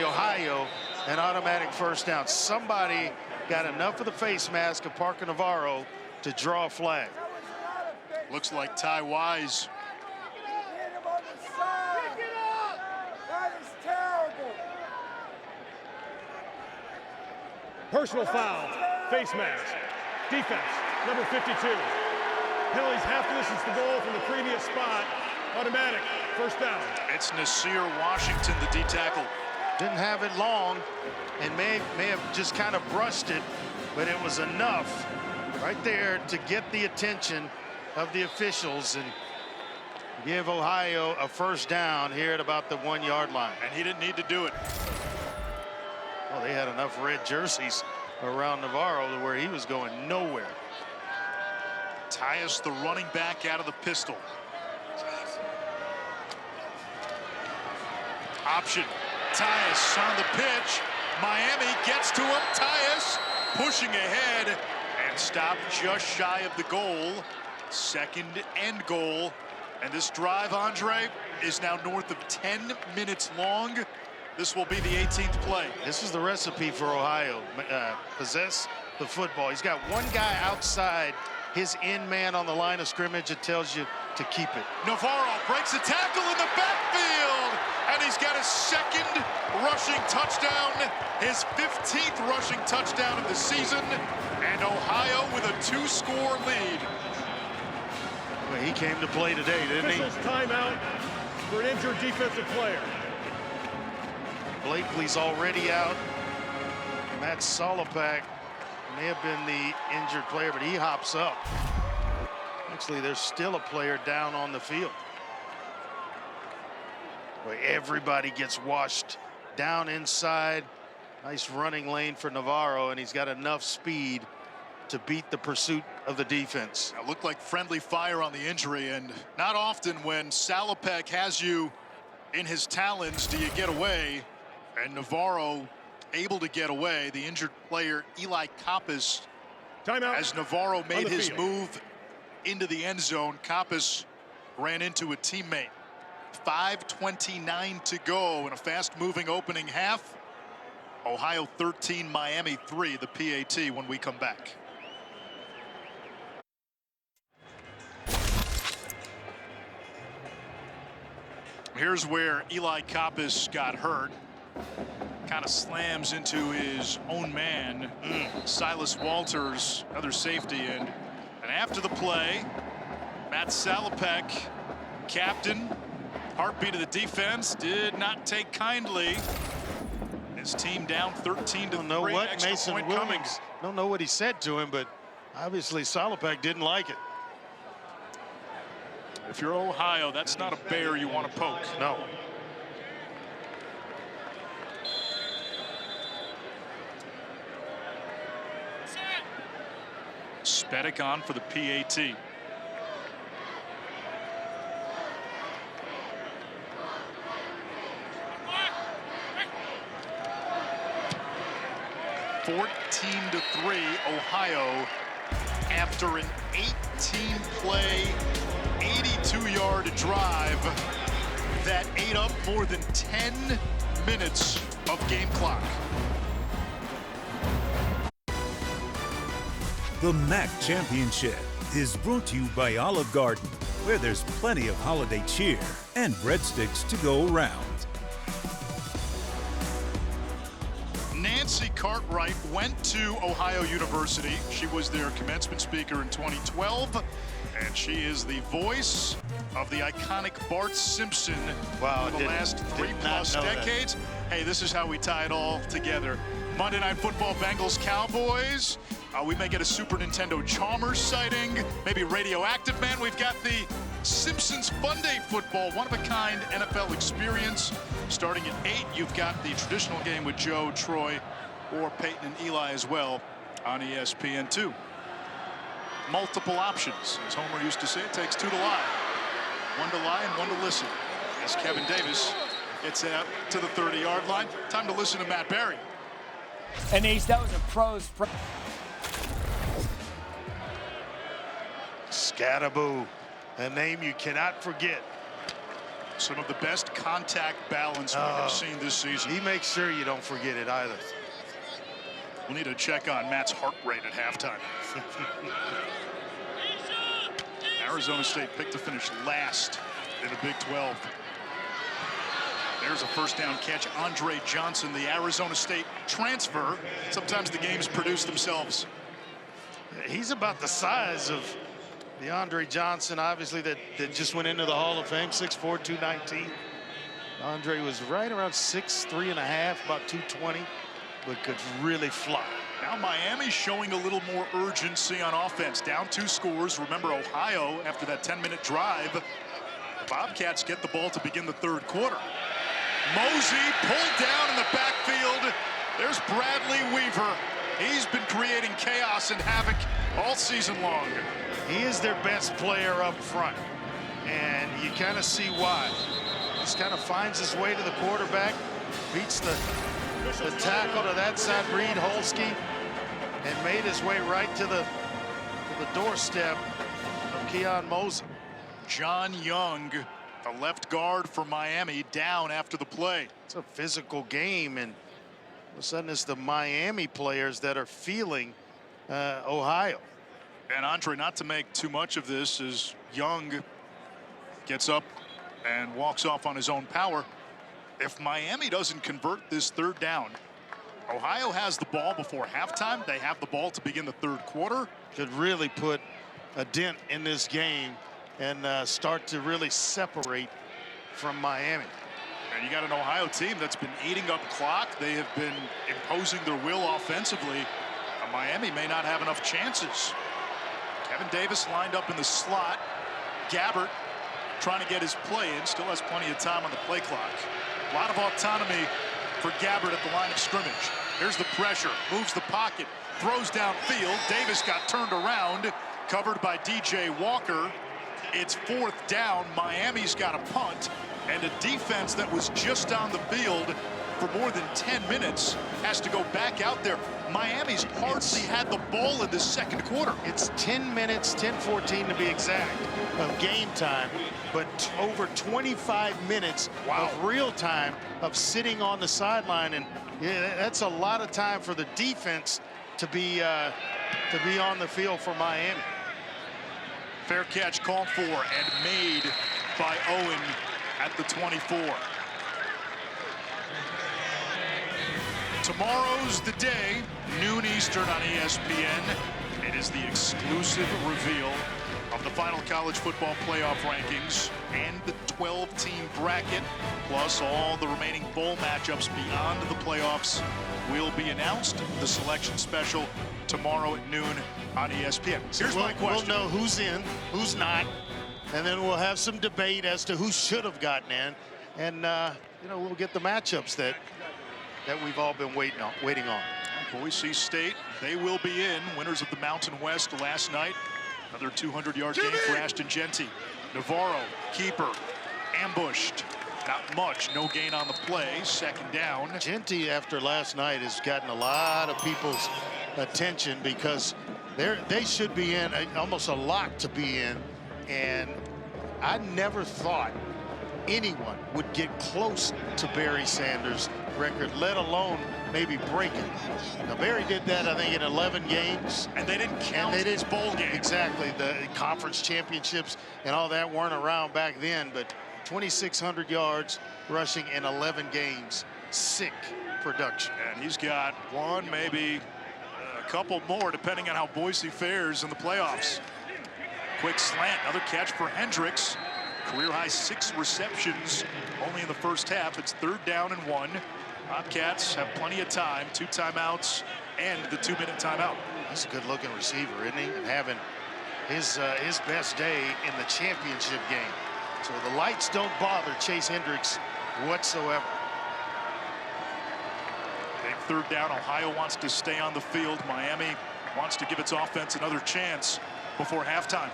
Ohio an automatic first down. Somebody got enough of the face mask of Parker Navarro to draw a flag. Looks like Ty Wise. Personal foul, face mask, defense, number 52. Penalties half distance to goal from the previous spot. Automatic, first down. It's Nasir Washington, the D tackle. Didn't have it long and may have just kind of brushed it, but it was enough right there to get the attention of the officials and give Ohio a first down here at about the 1-yard line. And he didn't need to do it. Well, they had enough red jerseys around Navarro to where he was going nowhere. Tyus, the running back, out of the pistol. Option. Tyus on the pitch. Miami gets to him. Tyus pushing ahead and stopped just shy of the goal. 2nd and goal. And this drive, Andre, is now north of 10 minutes long. This will be the 18th play. This is the recipe for Ohio. Possess the football. He's got one guy outside his end man on the line of scrimmage. It tells you to keep it. Navarro breaks a tackle in the backfield, and he's got his 2nd rushing touchdown, his 15th rushing touchdown of the season, and Ohio with a 2-score lead. Well, he came to play today, didn't he? Officials timeout for an injured defensive player. Blakely's already out. Matt Solopak may have been the injured player, but he hops up. Actually, there's still a player down on the field. Boy, everybody gets washed down inside. Nice running lane for Navarro, and he's got enough speed to beat the pursuit of the defense. It looked like friendly fire on the injury, and not often when Salopek has you in his talons do you get away, and Navarro able to get away. The injured player, Eli Kappas, timeout. As Navarro made his field. move into the end zone, Kappas ran into a teammate. 5:29 to go in a fast-moving opening half. Ohio 13, Miami 3, the PAT when we come back. Here's where Eli Kappas got hurt. Kind of slams into his own man. Silas Walters, another safety end. And after the play, Matt Salopek, captain, heartbeat of the defense, did not take kindly. His team down 13 to 3. Don't know what Extra Mason point Williams. coming. Don't know what he said to him, but obviously Salopek didn't like it. If you're Ohio, that's not a bear you want to poke. No. Spedic on for the PAT. to 3, Ohio, after an 18-play 82-yard drive that ate up more than 10 minutes of game clock. The MAC Championship is brought to you by Olive Garden, where there's plenty of holiday cheer and breadsticks to go around. Nancy Cartwright went to Ohio University. She was their commencement speaker in 2012, and she is the voice of the iconic Bart Simpson for the last 3+ decades. Hey, this is how we tie it all together. Monday Night Football, Bengals, Cowboys. We may get a Super Nintendo Chalmers sighting, maybe Radioactive Man. We've got the Simpsons Fun Day Football, one-of-a-kind NFL experience. Starting at 8, you've got the traditional game with Joe, Troy, or Peyton and Eli as well on ESPN2. Multiple options. As Homer used to say, it takes 2 to lie. 1 to lie and 1 to listen. As Kevin Davis gets out to the 30-yard line. Time to listen to Matt Berry. And Ace, that was a pro's. Scatterboo, a name you cannot forget. Some of the best contact balance we have seen this season. He makes sure you don't forget it either. We'll need to check on Matt's heart rate at halftime. Arizona State picked to finish last in the Big 12. There's a first down catch. Andre Johnson, the Arizona State transfer. Sometimes the games produce themselves. He's about the size of the Andre Johnson, obviously, that just went into the Hall of Fame, 6'4", 219. Andre was right around 6'3 and a half, about 220, but could really fly. Now Miami's showing a little more urgency on offense. Down 2 scores. Remember Ohio, after that 10-minute drive, the Bobcats get the ball to begin the 3rd quarter. Mosey pulled down in the backfield. There's Bradley Weaver. He's been creating chaos and havoc all season long. He is their best player up front, and you kind of see why. Just kind of finds his way to the quarterback, beats the tackle to that side, Reed Holski, and made his way right to the doorstep of Keon Mosey. John Young, the left guard for Miami, down after the play. It's a physical game, and all of a sudden it's the Miami players that are feeling Ohio. And Andre, not to make too much of this, as Young gets up and walks off on his own power. If Miami doesn't convert this 3rd down, Ohio has the ball before halftime. They have the ball to begin the 3rd quarter. Could really put a dent in this game and start to really separate from Miami. And you got an Ohio team that's been eating up clock. They have been imposing their will offensively. Miami may not have enough chances. Kevin Davis lined up in the slot. Gabbert trying to get his play in. Still has plenty of time on the play clock. A lot of autonomy for Gabbert at the line of scrimmage. Here's the pressure. Moves the pocket. Throws downfield. Davis got turned around. Covered by DJ Walker. It's 4th down. Miami's got a punt. And a defense that was just on the field for more than 10 minutes has to go back out there. Miami's hardly had the ball in this 2nd quarter. It's 10 minutes, 10:14 to be exact, of game time, but over 25 minutes of real time of sitting on the sideline, and yeah, that's a lot of time for the defense to be on the field for Miami. Fair catch called for and made by Owen at the 24. Tomorrow's the day, noon Eastern on ESPN. It is the exclusive reveal of the final college football playoff rankings and the 12-team bracket, plus all the remaining bowl matchups beyond the playoffs will be announced. The selection special tomorrow at noon on ESPN. Here's my question. We'll know who's in, who's not, and then we'll have some debate as to who should have gotten in, and you know, we'll get the matchups that we've all been waiting on. Boise State, they will be in. Winners of the Mountain West last night. Another 200-yard game for Ashton Jeanty. Navarro, keeper, ambushed. Not much, no gain on the play. 2nd down. Jeanty, after last night, has gotten a lot of people's attention because they should be in, almost a lock to be in. And I never thought anyone would get close to Barry Sanders' record, let alone maybe break it. Now, Barry did that, I think, in 11 games. And they didn't count his bowl game. Exactly. The conference championships and all that weren't around back then, but 2,600 yards rushing in 11 games. Sick production. And he's got one, maybe a couple more, depending on how Boise fares in the playoffs. Quick slant, another catch for Hendricks. Career-high 6 receptions only in the first half. It's 3rd down and 1. Bobcats have plenty of time, 2 timeouts and the 2-minute timeout. He's a good-looking receiver, isn't he? And having his best day in the championship game. So the lights don't bother Chase Hendricks whatsoever. Big 3rd down. Ohio wants to stay on the field. Miami wants to give its offense another chance before halftime.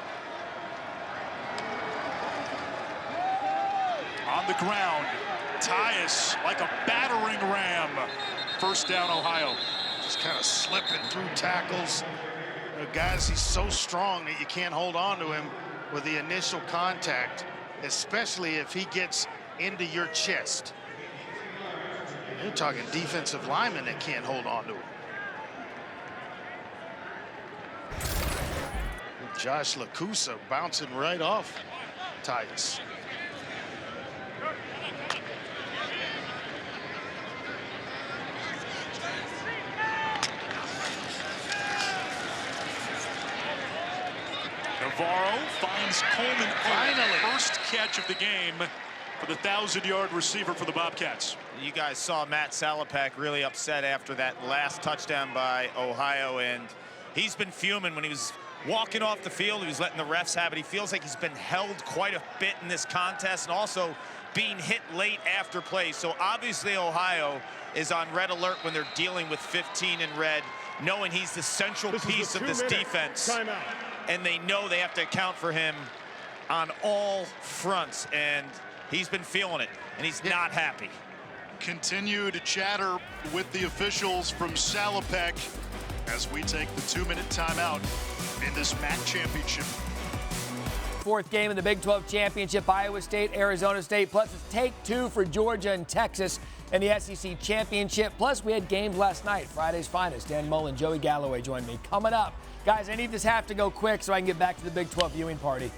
On the ground, Tyus like a battering ram. 1st down, Ohio. Just kind of slipping through tackles. Guys, he's so strong that you can't hold on to him with the initial contact, especially if he gets into your chest. You're talking defensive linemen that can't hold on to him. Josh Lacusa bouncing right off Tyus. Navarro finds Coleman. Finally. First catch of the game for the 1,000-yard receiver for the Bobcats. You guys saw Matt Salopek really upset after that last touchdown by Ohio, and he's been fuming when he was walking off the field. He was letting the refs have it. He feels like he's been held quite a bit in this contest and also being hit late after play. So obviously Ohio is on red alert when they're dealing with 15 in red, knowing he's the central piece of this defense. Timeout. And they know they have to account for him on all fronts, and he's been feeling it, and he's not happy. Continued chatter with the officials from Salopek as we take the 2-minute timeout in this MAC championship. 4th game in the Big 12 championship, Iowa State, Arizona State, plus it's take 2 for Georgia and Texas in the SEC championship. Plus we had games last night. Friday's finest. Dan Mullen, Joey Galloway joined me. Coming up, guys, I need this half to go quick so I can get back to the Big 12 viewing party.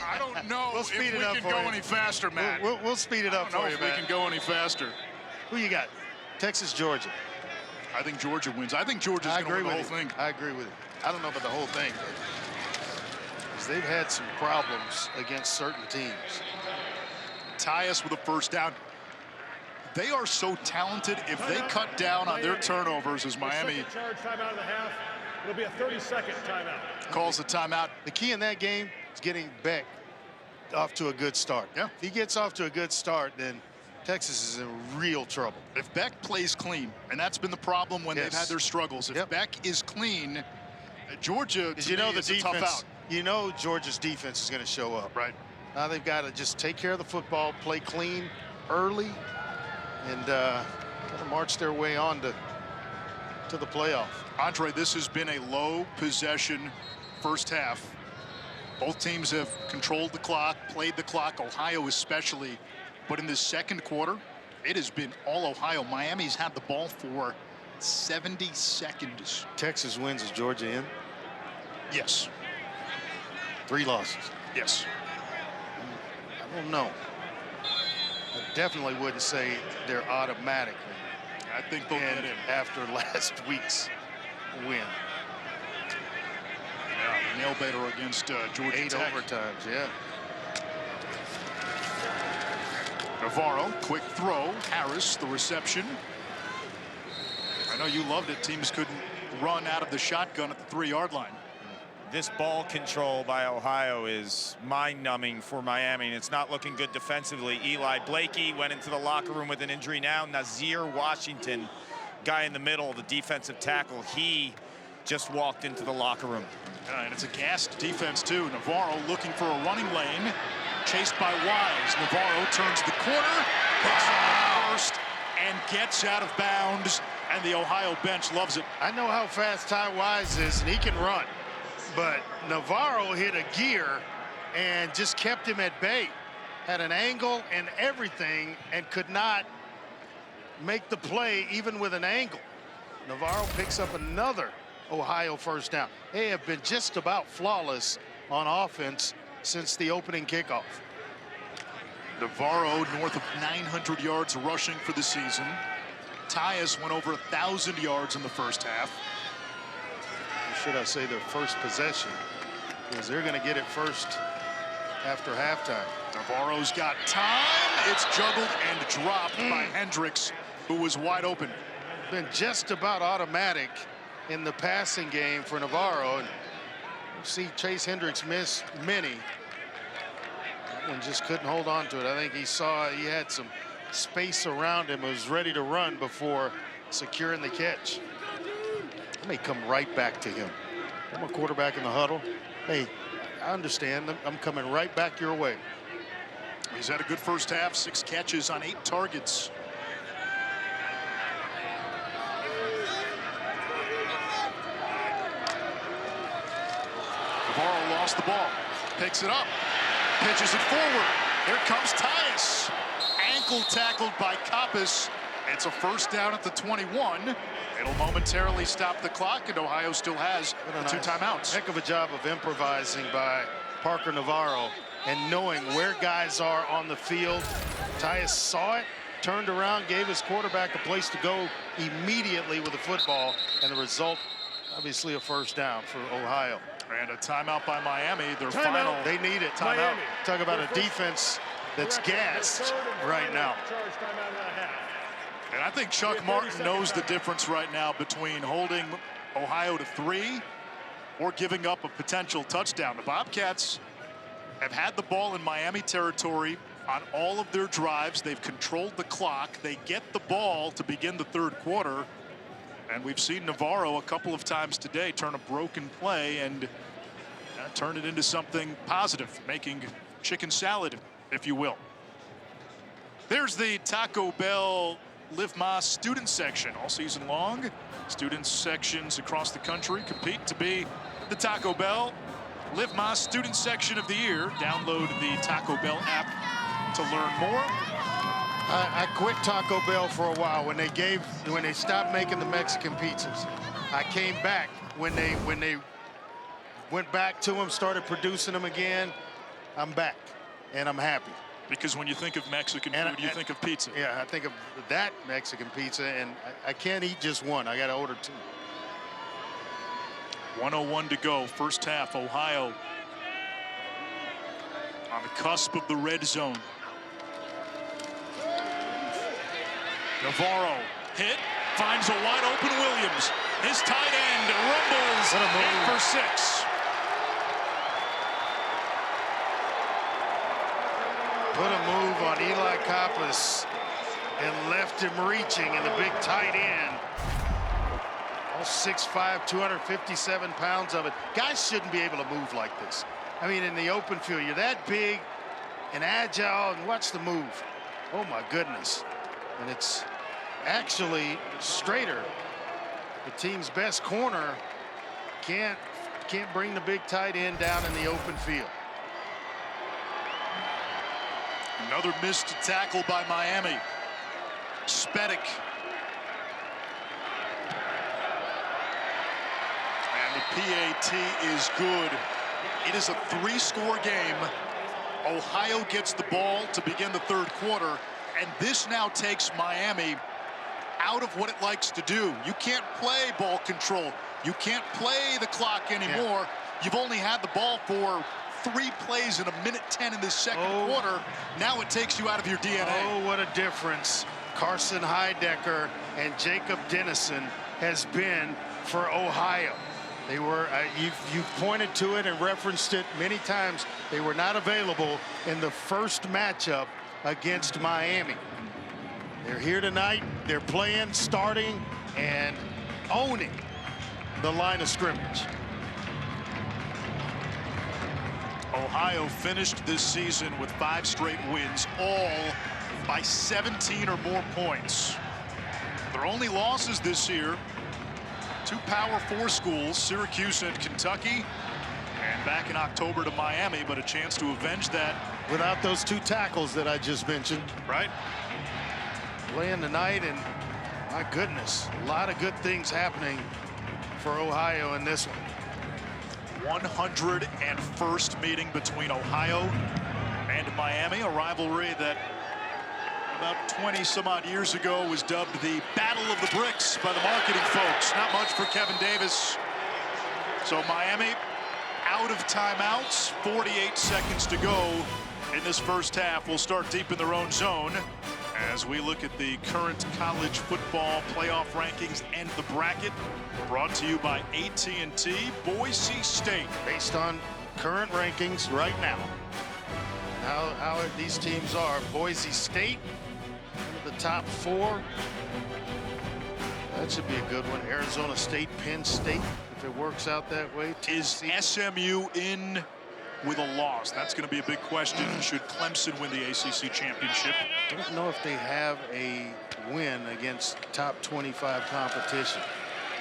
I don't know We'll if speed we it up can for go you. any faster, Matt. We'll speed it up I don't for know you, if we Matt. can go any faster. Who you got? Texas, Georgia. I think Georgia wins. I think Georgia's going to win the whole thing. I agree with you. I don't know about the whole thing, because they've had some problems against certain teams. Tyus with a 1st down. They are so talented. If they cut down on their turnovers, as Miami Charge timeout in the half. It'll be a 30-second timeout. calls the timeout. The key in that game is getting Beck off to a good start. Yeah. If he gets off to a good start, then Texas is in real trouble. If Beck plays clean, and that's been the problem when they've had their struggles. If Beck is clean, Georgia, Because you know the is a tough defense, out. you know Georgia's defense is going to show up. Right. Now they've got to just take care of the football, play clean early, and kind of march their way on to the playoff. Andre, this has been a low possession first half. Both teams have controlled the clock, played the clock, Ohio especially. But in the second quarter, it has been all Ohio. Miami's had the ball for 70 seconds. Texas wins. Is Georgia in? Yes. 3 losses. Yes. I don't know. I definitely wouldn't say they're automatically I think they'll get in after last week's win. Yeah, nail biter against Georgia 8 Tech. overtimes, yeah. Navarro, quick throw. Harris, the reception. I know you loved it. Teams couldn't run out of the shotgun at the 3-yard line. This ball control by Ohio is mind-numbing for Miami, and it's not looking good defensively. Eli Blakey went into the locker room with an injury now. Nazir Washington, guy in the middle, the defensive tackle, he just walked into the locker room. And it's a gassed defense, too. Navarro looking for a running lane. Chased by Wise. Navarro turns the corner, picks on the first, and gets out of bounds. And the Ohio bench loves it. I know how fast Ty Wise is, and he can run. But Navarro hit a gear and just kept him at bay. Had an angle and everything and could not make the play even with an angle. Navarro picks up another Ohio first down. They have been just about flawless on offense since the opening kickoff. Navarro north of 900 yards rushing for the season. Tyus went over 1,000 yards in the first half. Or should I say their first possession, because they're going to get it first after halftime. Navarro's got time. It's juggled and dropped by Hendricks, who was wide open. Been just about automatic in the passing game for Navarro. And you see Chase Hendricks miss many. That one just couldn't hold on to it. I think he saw he had some space around him, was ready to run before securing the catch. I may come right back to him. I'm a quarterback in the huddle. Hey, I understand. I'm coming right back your way. He's had a good first half, 6 catches on 8 targets. Navarro lost the ball, picks it up, pitches it forward. Here comes Tyus. Ankle tackled by Kappas. It's a first down at the 21. It'll momentarily stop the clock, and Ohio still has the 2 timeouts. Heck of a job of improvising by Parker Navarro and knowing where guys are on the field. Tyus saw it, turned around, gave his quarterback a place to go immediately with the football, and the result, obviously, a first down for Ohio. And a timeout by Miami. Their Timeout. final. They need it. Timeout. Talk about a defense that's gassed right now. And I think Chuck Martin knows the difference right now between holding Ohio to 3 or giving up a potential touchdown. The Bobcats have had the ball in Miami territory on all of their drives. They've controlled the clock. They get the ball to begin the third quarter. And we've seen Navarro a couple of times today turn a broken play and turn it into something positive, making chicken salad, if you will. There's the Taco Bell Live Más student section all season long. Student sections across the country compete to be the Taco Bell Live Más student section of the year. Download the Taco Bell app to learn more. I quit Taco Bell for a while when they stopped making the Mexican pizzas. I came back when they went back to them, started producing them again. I'm back and I'm happy. Because when you think of Mexican food, you think of pizza. Yeah, I think of that Mexican pizza, and I can't eat just one. I got to order 2. 1:01 to go, first half. Ohio on the cusp of the red zone. Navarro hit, finds a wide open Williams. His tight end rumbles in for 6. Put a move on Eli Kappas and left him reaching, and the big tight end. All 6'5", 257 pounds of it. Guys shouldn't be able to move like this. I mean, in the open field, you're that big and agile, and watch the move. Oh, my goodness. And it's actually Strader, the team's best corner, can't bring the big tight end down in the open field. Another missed tackle by Miami. Spedic. And the PAT is good. It is a 3-score game. Ohio gets the ball to begin the third quarter, and this now takes Miami out of what it likes to do. You can't play ball control. You can't play the clock anymore. Yeah. You've only had the ball for 3 plays in 1:10 in this second quarter. Now it takes you out of your DNA. Oh, what a difference Carson Heidecker and Jacob Dennison has been for Ohio. They were, you've pointed to it and referenced it many times. They were not available in the first matchup against Miami. They're here tonight. They're playing, starting, and owning the line of scrimmage. Ohio finished this season with 5 straight wins, all by 17 or more points. Their only losses this year, 2 Power 4 schools, Syracuse and Kentucky, and back in October to Miami, but a chance to avenge that. Without those 2 tackles that I just mentioned. Right. Playing tonight, and my goodness, a lot of good things happening for Ohio in this one. 101st meeting between Ohio and Miami, a rivalry that about 20 some odd years ago was dubbed the Battle of the Bricks by the marketing folks. Not much for Kevin Davis. So Miami out of timeouts, 48 seconds to go in this first half. We'll start deep in their own zone as we look at the current college football playoff rankings and the bracket, brought to you by AT&T Boise State. Based on current rankings right now, how these teams are. Boise State, one of the top 4. That should be a good one. Arizona State, Penn State, if it works out that way. Is SMU in with a loss? That's going to be a big question. Should Clemson win the ACC championship? I don't know if they have a win against top 25 competition.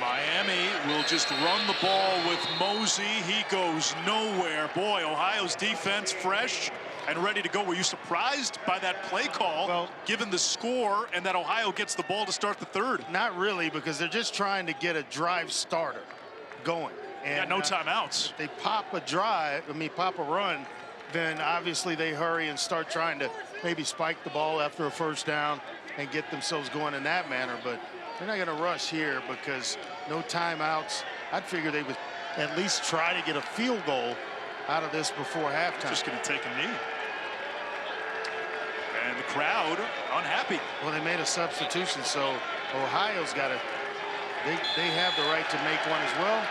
Miami will just run the ball with Mosey. He goes nowhere. Boy, Ohio's defense fresh and ready to go. Were you surprised by that play call, well, given the score, and that Ohio gets the ball to start the third? Not really, because they're just trying to get a drive starter going. And no timeouts. If they pop a run, then obviously they hurry and start trying to maybe spike the ball after a first down and get themselves going in that manner. But they're not going to rush here because no timeouts. I'd figure they would at least try to get a field goal out of this before halftime. Just going to take a knee. And the crowd unhappy. Well, they made a substitution, so Ohio's got to, they have the right to make one as well.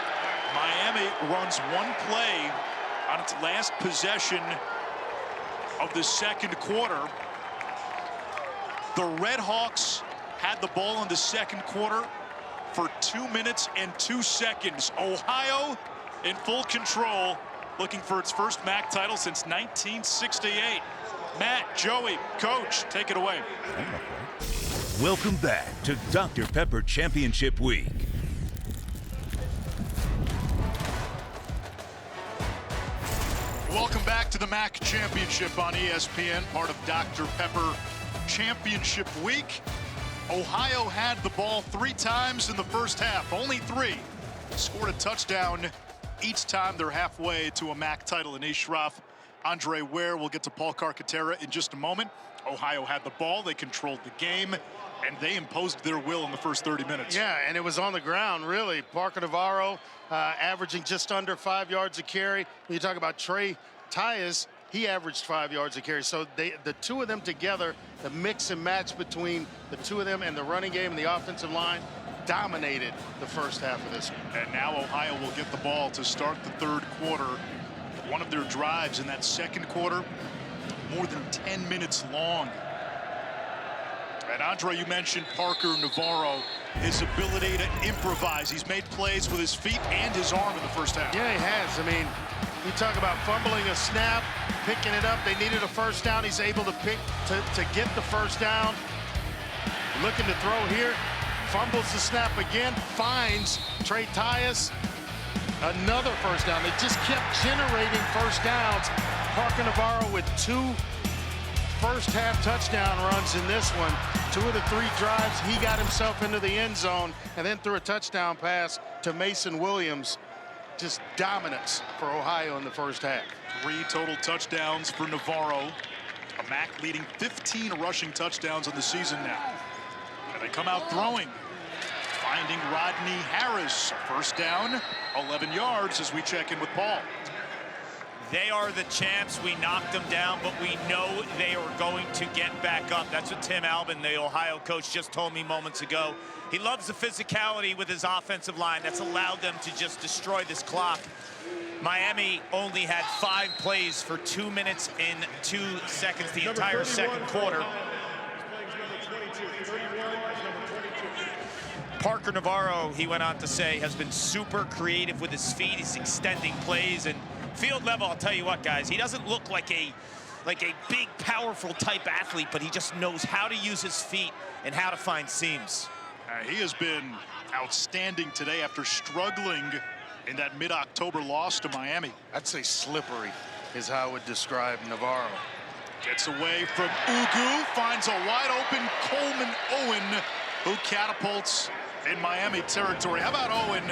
Miami runs one play on its last possession of the second quarter. The Red Hawks had the ball in the second quarter for 2 minutes and 2 seconds. Ohio in full control, looking for its first MAC title since 1968. Matt, Joey, Coach, take it away. Welcome back to Dr. Pepper Championship Week. Welcome back to the MAC Championship on ESPN, part of Dr. Pepper Championship Week. Ohio had the ball 3 times in the first half, only 3. Scored a touchdown each time. They're halfway to a MAC title. Anish Shroff, Andre Ware. We'll get to Paul Carcaterra in just a moment. Ohio had the ball. They controlled the game, and they imposed their will in the first 30 minutes. Yeah, and it was on the ground, really. Parker Navarro averaging just under 5 yards a carry. When you talk about Trey Tyus, he averaged 5 yards a carry. So the two of them together, the mix and match between the two of them and the running game and the offensive line, dominated the first half of this one. And now Ohio will get the ball to start the third quarter. One of their drives in that second quarter, more than 10 minutes long. And Andre, you mentioned Parker Navarro, his ability to improvise. He's made plays with his feet and his arm in the first half. Yeah, he has. I mean, you talk about fumbling a snap, picking it up. They needed a first down. He's able to get the first down. Looking to throw here. Fumbles the snap again. Finds Trey Tyus. Another first down. They just kept generating first downs. Parker Navarro with 2 first half touchdown runs in this one. 2 of the 3 drives, he got himself into the end zone and then threw a touchdown pass to Mason Williams. Just dominance for Ohio in the first half. 3 total touchdowns for Navarro. A MAC leading 15 rushing touchdowns in the season now. And they come out throwing. Finding Rodney Harris. First down, 11 yards as we check in with Paul. They are the champs. We knocked them down, but we know they are going to get back up. That's what Tim Albin, the Ohio coach, just told me moments ago. He loves the physicality with his offensive line. That's allowed them to just destroy this clock. Miami only had 5 plays for 2 minutes and 2 seconds the entire second quarter. Parker Navarro, he went on to say, has been super creative with his feet. He's extending plays, and field level, I'll tell you what, guys, he doesn't look like a big, powerful type athlete, but he just knows how to use his feet and how to find seams. He has been outstanding today after struggling in that mid-October loss to Miami. I'd say slippery is how I would describe Navarro. Gets away from Ugu, finds a wide-open Coleman Owen, who catapults in Miami territory. How about Owen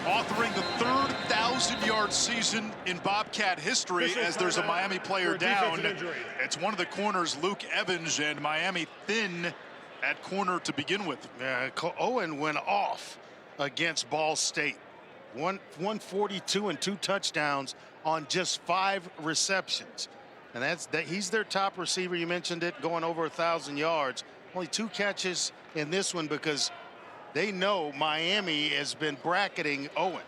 authoring the third 1,000-yard season in Bobcat history as there's a Miami player down. It's one of the corners, Luke Evans, and Miami thin at corner to begin with. Yeah, Owen went off against Ball State. 142 and 2 touchdowns on just 5 receptions. And he's their top receiver. You mentioned it, going over 1,000 yards. Only 2 catches in this one because they know Miami has been bracketing Owen.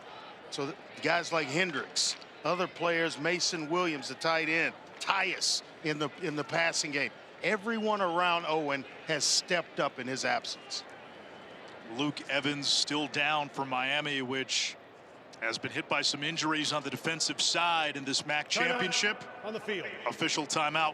So guys like Hendricks, other players, Mason Williams, the tight end, Tyus in the passing game. Everyone around Owen has stepped up in his absence. Luke Evans still down for Miami, which has been hit by some injuries on the defensive side in this MAC championship. On the field. Official timeout.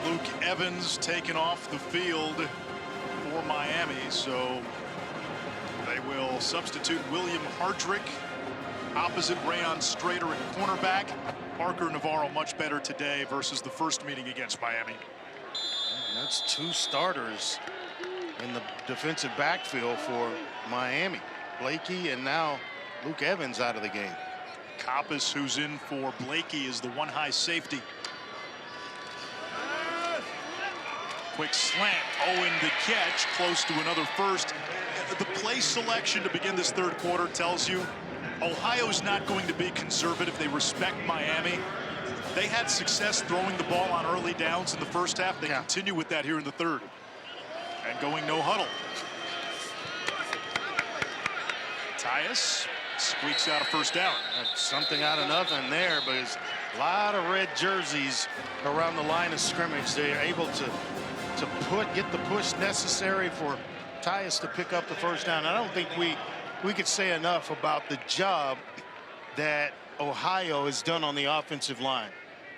Luke Evans taken off the field for Miami, so they will substitute William Hardrick opposite Rayon Strader at cornerback. Parker Navarro much better today versus the first meeting against Miami. That's 2 starters in the defensive backfield for Miami. Blakey and now Luke Evans out of the game. Coppice, who's in for Blakey, is the one high safety. Quick slant. Owen the catch, close to another first. The play selection to begin this third quarter tells you Ohio's not going to be conservative. They respect Miami. They had success throwing the ball on early downs in the first half. They continue with that here in the third. And going no huddle. Tyus squeaks out a first down. That's something out of nothing there, but it's a lot of red jerseys around the line of scrimmage. They're able to get the push necessary for Tyus to pick up the first down. I don't think we could say enough about the job that Ohio has done on the offensive line.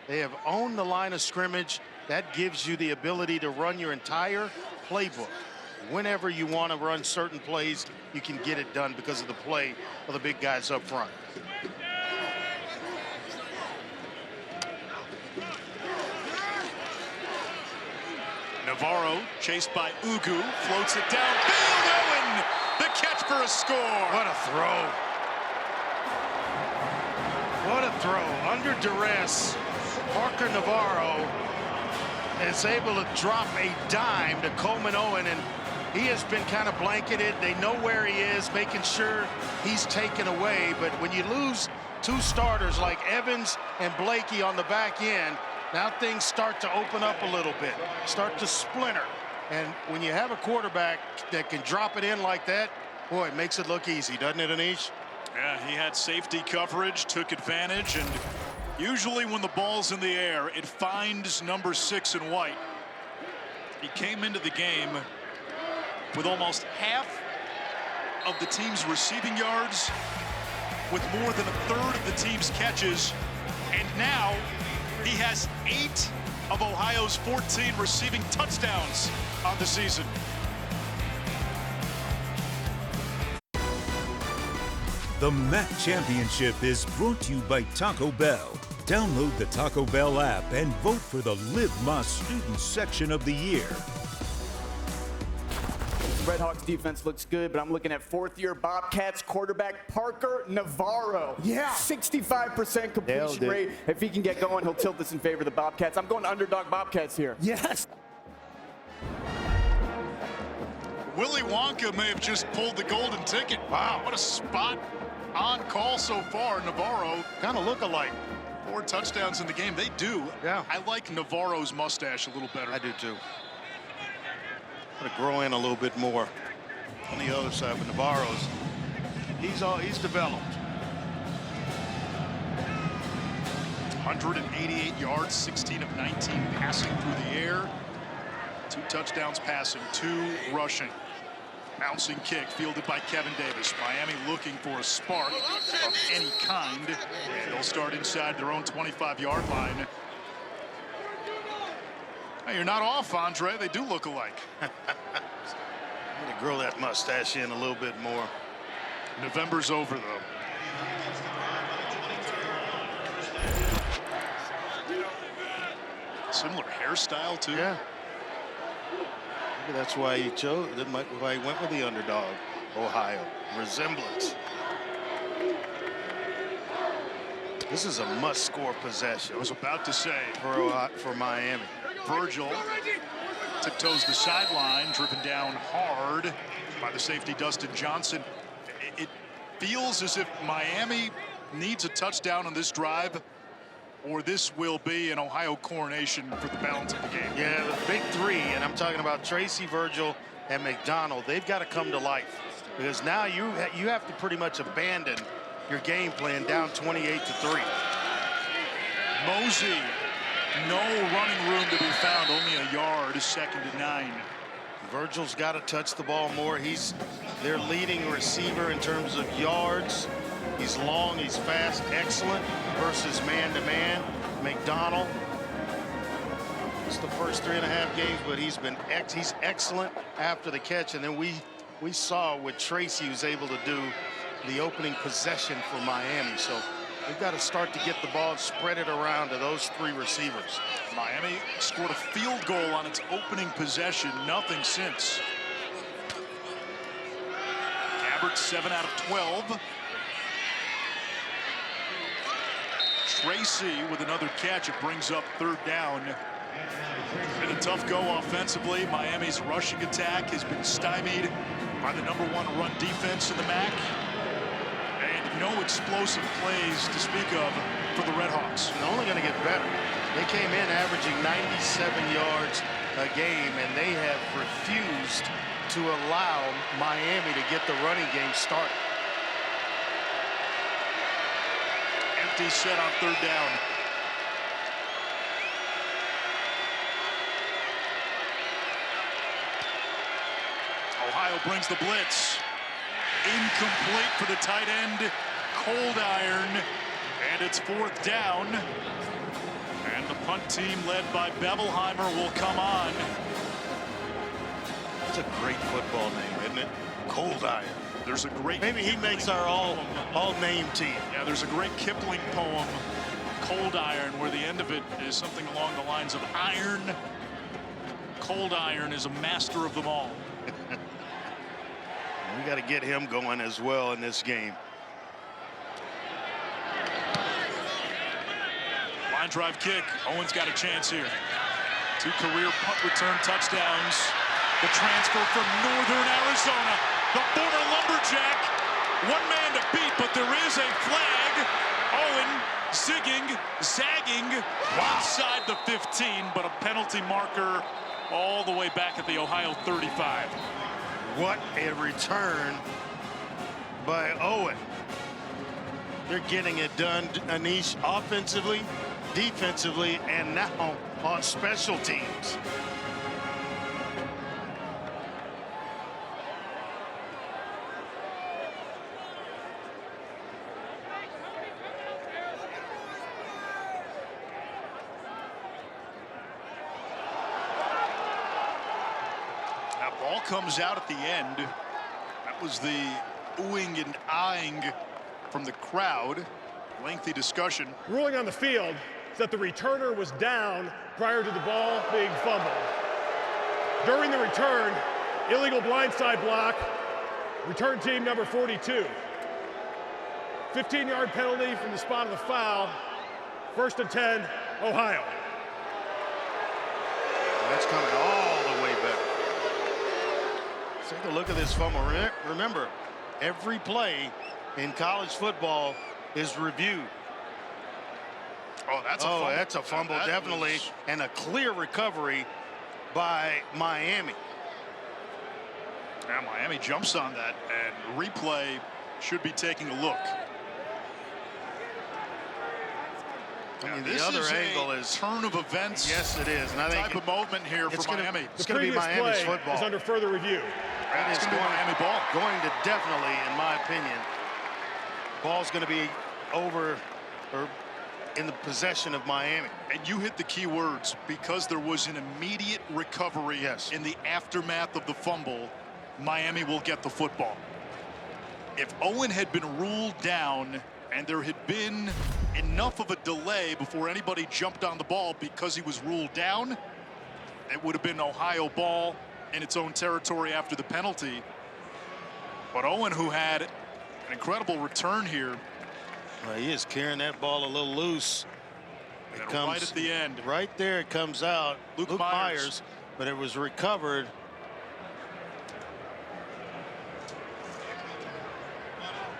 They have owned the line of scrimmage. That gives you the ability to run your entire playbook. Whenever you want to run certain plays, you can get it done because of the play of the big guys up front. Navarro chased by Ugu, floats it downfield. Owen, the catch for a score. What a throw. What a throw. Under duress, Parker Navarro is able to drop a dime to Coleman Owen, and he has been kind of blanketed. They know where he is, making sure he's taken away. But when you lose 2 starters like Evans and Blakey on the back end, now things start to open up a little bit, start to splinter. And when you have a quarterback that can drop it in like that, boy, it makes it look easy, doesn't it, Anish? Yeah, he had safety coverage, took advantage, and usually when the ball's in the air, it finds number 6 in white. He came into the game with almost half of the team's receiving yards, with more than a third of the team's catches, and now he has 8 of Ohio's 14 receiving touchdowns on the season. The MAC Championship is brought to you by Taco Bell. Download the Taco Bell app and vote for the Live Más Student Section of the Year. Redhawks defense looks good, but I'm looking at 4th-year Bobcats quarterback Parker Navarro. Yeah. 65% completion rate. If he can get going, he'll tilt this in favor of the Bobcats. I'm going underdog Bobcats here. Yes. Willy Wonka may have just pulled the golden ticket. Wow, what a spot on call so far. Navarro kind of look alike. 4 touchdowns in the game. They do. Yeah. I like Navarro's mustache a little better. I do too. Got to grow in a little bit more on the other side, but Navarro's he's developed. 188 yards, 16 of 19 passing through the air. 2 touchdowns passing, 2 rushing. Bouncing kick fielded by Kevin Davis. Miami looking for a spark of any kind. And they'll start inside their own 25-yard line. Hey, you're not off, Andre. They do look alike. I'm gonna grow that mustache in a little bit more. November's over, though. Similar hairstyle, too. Yeah. Maybe that's why he chose. That might be why he went with the underdog, Ohio. Resemblance. This is a must-score possession. I was about to say for Miami. Virgil tiptoes the sideline, driven down hard by the safety Dustin Johnson. It feels as if Miami needs a touchdown on this drive, or this will be an Ohio coronation for the balance of the game. Yeah, the big three, and I'm talking about Tracy, Virgil, and McDonald. They've got to come to life, because now you have to pretty much abandon your game plan down 28-3. Mosey, no running room to be found, only a yard, 2nd and 9. Virgil's got to touch the ball more. He's their leading receiver in terms of yards. He's long, he's fast, excellent versus man-to-man. McDonald, it's the first 3.5 games, but he's excellent after the catch. And then we saw what Tracy was able to do the opening possession for Miami. So we've got to start to get the ball and spread it around to those 3 receivers. Miami scored a field goal on its opening possession, nothing since. Gabbert 7 out of 12. Tracy with another catch. It brings up 3rd down. Been a tough go offensively. Miami's rushing attack has been stymied by the #1 run defense in the MAC. And no explosive plays to speak of for the Redhawks. They're only going to get better. They came in averaging 97 yards a game, and they have refused to allow Miami to get the running game started. Empty set on 3rd down. Ohio brings the blitz. Incomplete for the tight end, Cold Iron, and it's 4th down. And the punt team led by Bevelheimer will come on. That's a great football name, isn't it? Cold Iron. There's a great... Maybe he makes our all-name team. Yeah, there's a great Kipling poem, Cold Iron, where the end of it is something along the lines of iron. Cold Iron is a master of them all. We got to get him going as well in this game. Line drive kick. Owens got a chance here. 2 career punt return touchdowns. The transfer from Northern Arizona. The former Lumberjack. 1 man to beat, but there is a flag. Owen zagging outside the 15, but a penalty marker all the way back at the Ohio 35. What a return by Owen. They're getting it done, Anish, offensively, defensively, and now on special teams. Ball comes out at the end. That was the oohing and eyeing from the crowd. Lengthy discussion. Ruling on the field is that the returner was down prior to the ball being fumbled. During the return, illegal blindside block, return team number 42. 15-yard penalty from the spot of the foul. 1st and 10, Ohio. That's coming all the way back. Take a look at this fumble. Remember, every play in college football is reviewed. Oh, that's a fumble. That's a fumble, definitely, and a clear recovery by Miami. Now Miami jumps on that, and replay should be taking a look. I mean, this the other is angle a is turn of events. Yes, it is. And I think type of moment here for Miami. It's going to be Miami's football. Is under further review. It's going to be Miami ball. Going to definitely, in my opinion, ball's going to be over or in the possession of Miami. And you hit the key words, because there was an immediate recovery in the aftermath of the fumble. Miami will get the football. If Owen had been ruled down and there had been enough of a delay before anybody jumped on the ball because he was ruled down, it would have been Ohio ball in its own territory after the penalty. But Owen, who had an incredible return here. Well, he is carrying that ball a little loose. It comes right at the end. Right there it comes out. Luke Myers. But it was recovered.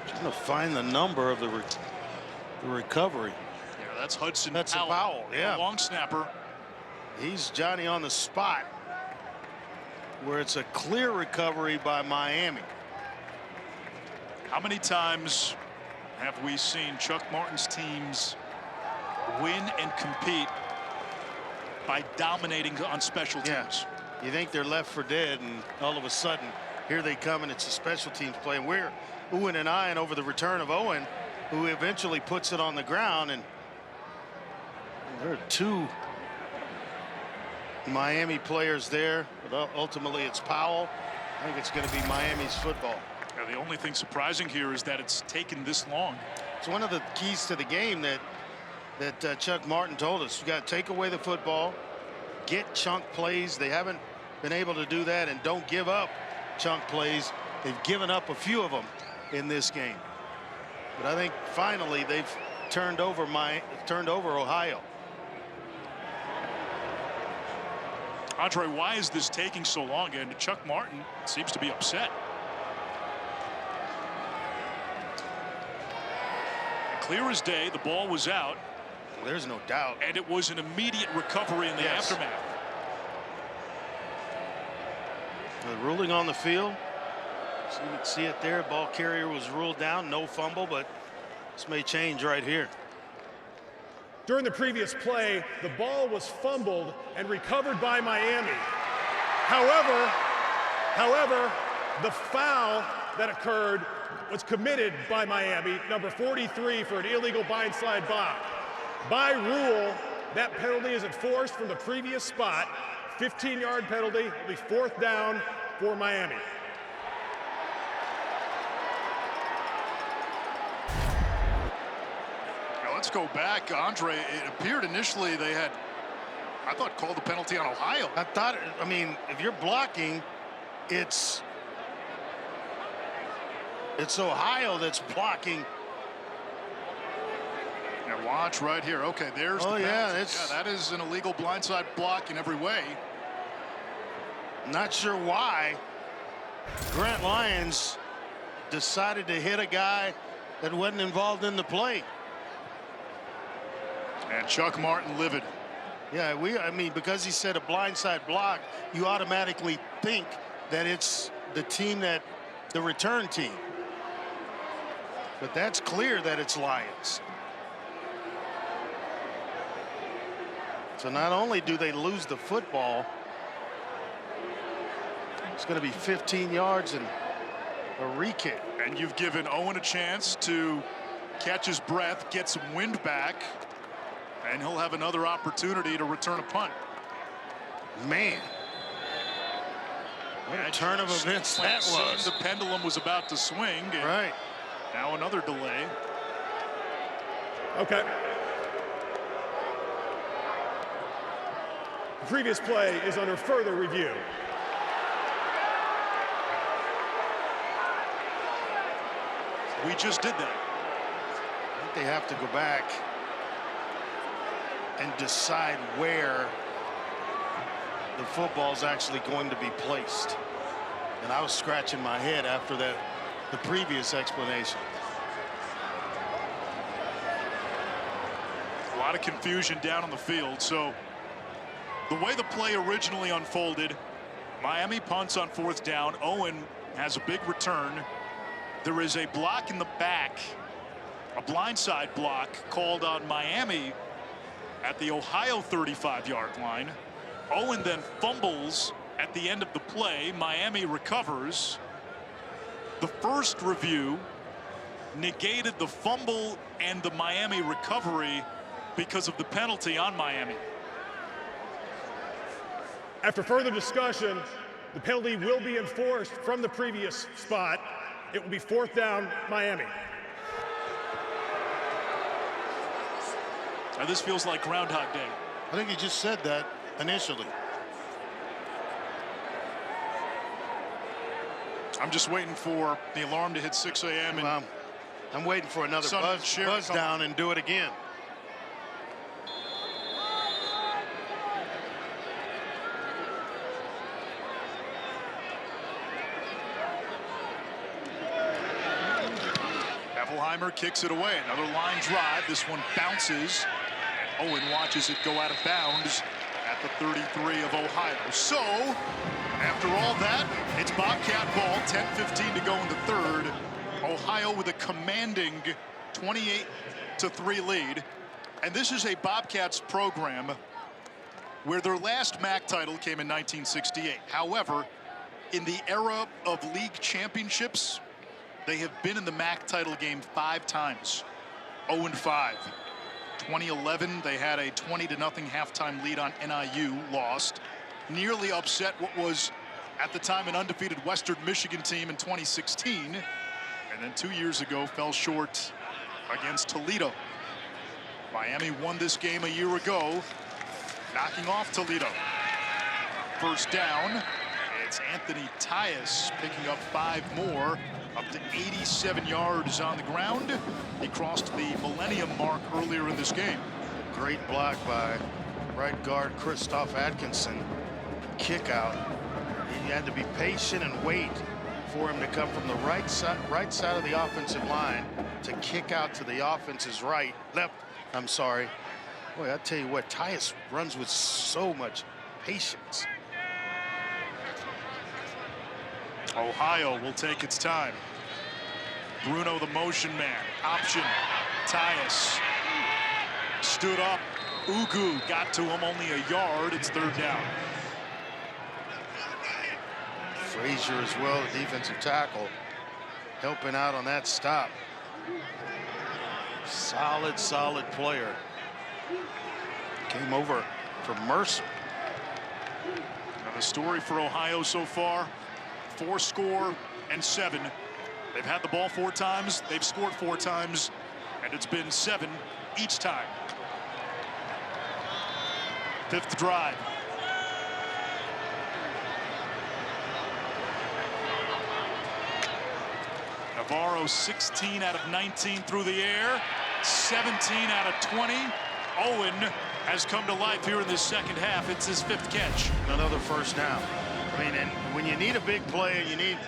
Trying to find the number of the recovery. Yeah, that's Hudson Powell. Yeah. The long snapper. He's Johnny on the spot, where it's a clear recovery by Miami. How many times have we seen Chuck Martin's teams win and compete by dominating on special teams? You think they're left for dead, and all of a sudden, here they come, and it's a special teams play. And we're oohing and eyeing over the return of Owen, who eventually puts it on the ground. And there are two Miami players there, but ultimately it's Powell. I think it's going to be Miami's football. Yeah, the only thing surprising here is that it's taken this long. It's one of the keys to the game that Chuck Martin told us. You got to take away the football, get chunk plays. They haven't been able to do that, and don't give up chunk plays. They've given up a few of them in this game. But I think finally they've turned over Ohio. Andre, why is this taking so long? And Chuck Martin seems to be upset. And clear as day, the ball was out. There's no doubt. And it was an immediate recovery in the aftermath. The ruling on the field. So you can see it there. Ball carrier was ruled down. No fumble, but this may change right here. During the previous play, the ball was fumbled and recovered by Miami. However, the foul that occurred was committed by Miami, number 43, for an illegal blindside block. By rule, that penalty is enforced from the previous spot. 15-yard penalty, will be 4th down for Miami. Let's go back, Andre. It appeared initially they had, I thought, called the penalty on Ohio. I mean, if you're blocking, it's Ohio that's blocking. Now watch right here. Okay, there's the penalty. Yeah, that is an illegal blindside block in every way. Not sure why Grant Lyons decided to hit a guy that wasn't involved in the play. And Chuck Martin livid. Yeah, I mean, because he said a blindside block, you automatically think that it's the team the return team. But that's clear that it's Lions. So not only do they lose the football, it's going to be 15 yards and a re-kick. And you've given Owen a chance to catch his breath, get some wind back, and he'll have another opportunity to return a punt. Man. What a turn of events that was. The pendulum was about to swing. Right. Now another delay. Okay. The previous play is under further review. We just did that. I think they have to go back and decide where the football's actually going to be placed. And I was scratching my head after the previous explanation. A lot of confusion down on the field. So the way the play originally unfolded, Miami punts on 4th down. Owen has a big return. There is a block in the back, a blindside block called on Miami at the Ohio 35-yard line. Owen then fumbles at the end of the play. Miami recovers. The first review negated the fumble and the Miami recovery because of the penalty on Miami. After further discussion, the penalty will be enforced from the previous spot. It will be 4th down, Miami. Now this feels like Groundhog Day. I think he just said that initially. I'm just waiting for the alarm to hit 6 a.m. Well, I'm waiting for another buzz down and do it again. Heffelheimer kicks it away. Another line drive. This one bounces. And Owen watches it go out of bounds at the 33 of Ohio. So, after all that, it's Bobcat ball. 10:15 to go in the third. Ohio with a commanding 28-3 lead. And this is a Bobcats program where their last MAC title came in 1968. However, in the era of league championships, they have been in the MAC title game 5 times. 0-5. 2011, they had a 20-0 halftime lead on NIU, lost. Nearly upset what was, at the time, an undefeated Western Michigan team in 2016. And then 2 years ago, fell short against Toledo. Miami won this game a year ago, knocking off Toledo. First down, it's Anthony Tyus picking up 5 more, up to 87 yards on the ground. He crossed the millennium mark earlier in this game. Great block by right guard Christoph Atkinson. Kick out. He had to be patient and wait for him to come from the right side of the offensive line to kick out to the offense's left. I'm sorry. Boy, I tell you what, Tyus runs with so much patience. Ohio will take its time. Bruno, the motion man. Option. Tyus. Stood up. Ugu got to him, only a yard. It's 3rd down. Frazier as well, the defensive tackle, helping out on that stop. Solid player. Came over for Mercer. Now the story for Ohio so far, 4-score and 7. They've had the ball 4 times, they've scored 4 times, and it's been 7 each time. 5th drive. Navarro 16 out of 19 through the air, 17 out of 20. Owen has come to life here in this second half. It's his 5th catch. Another first down. I mean, and when you need a big play, you need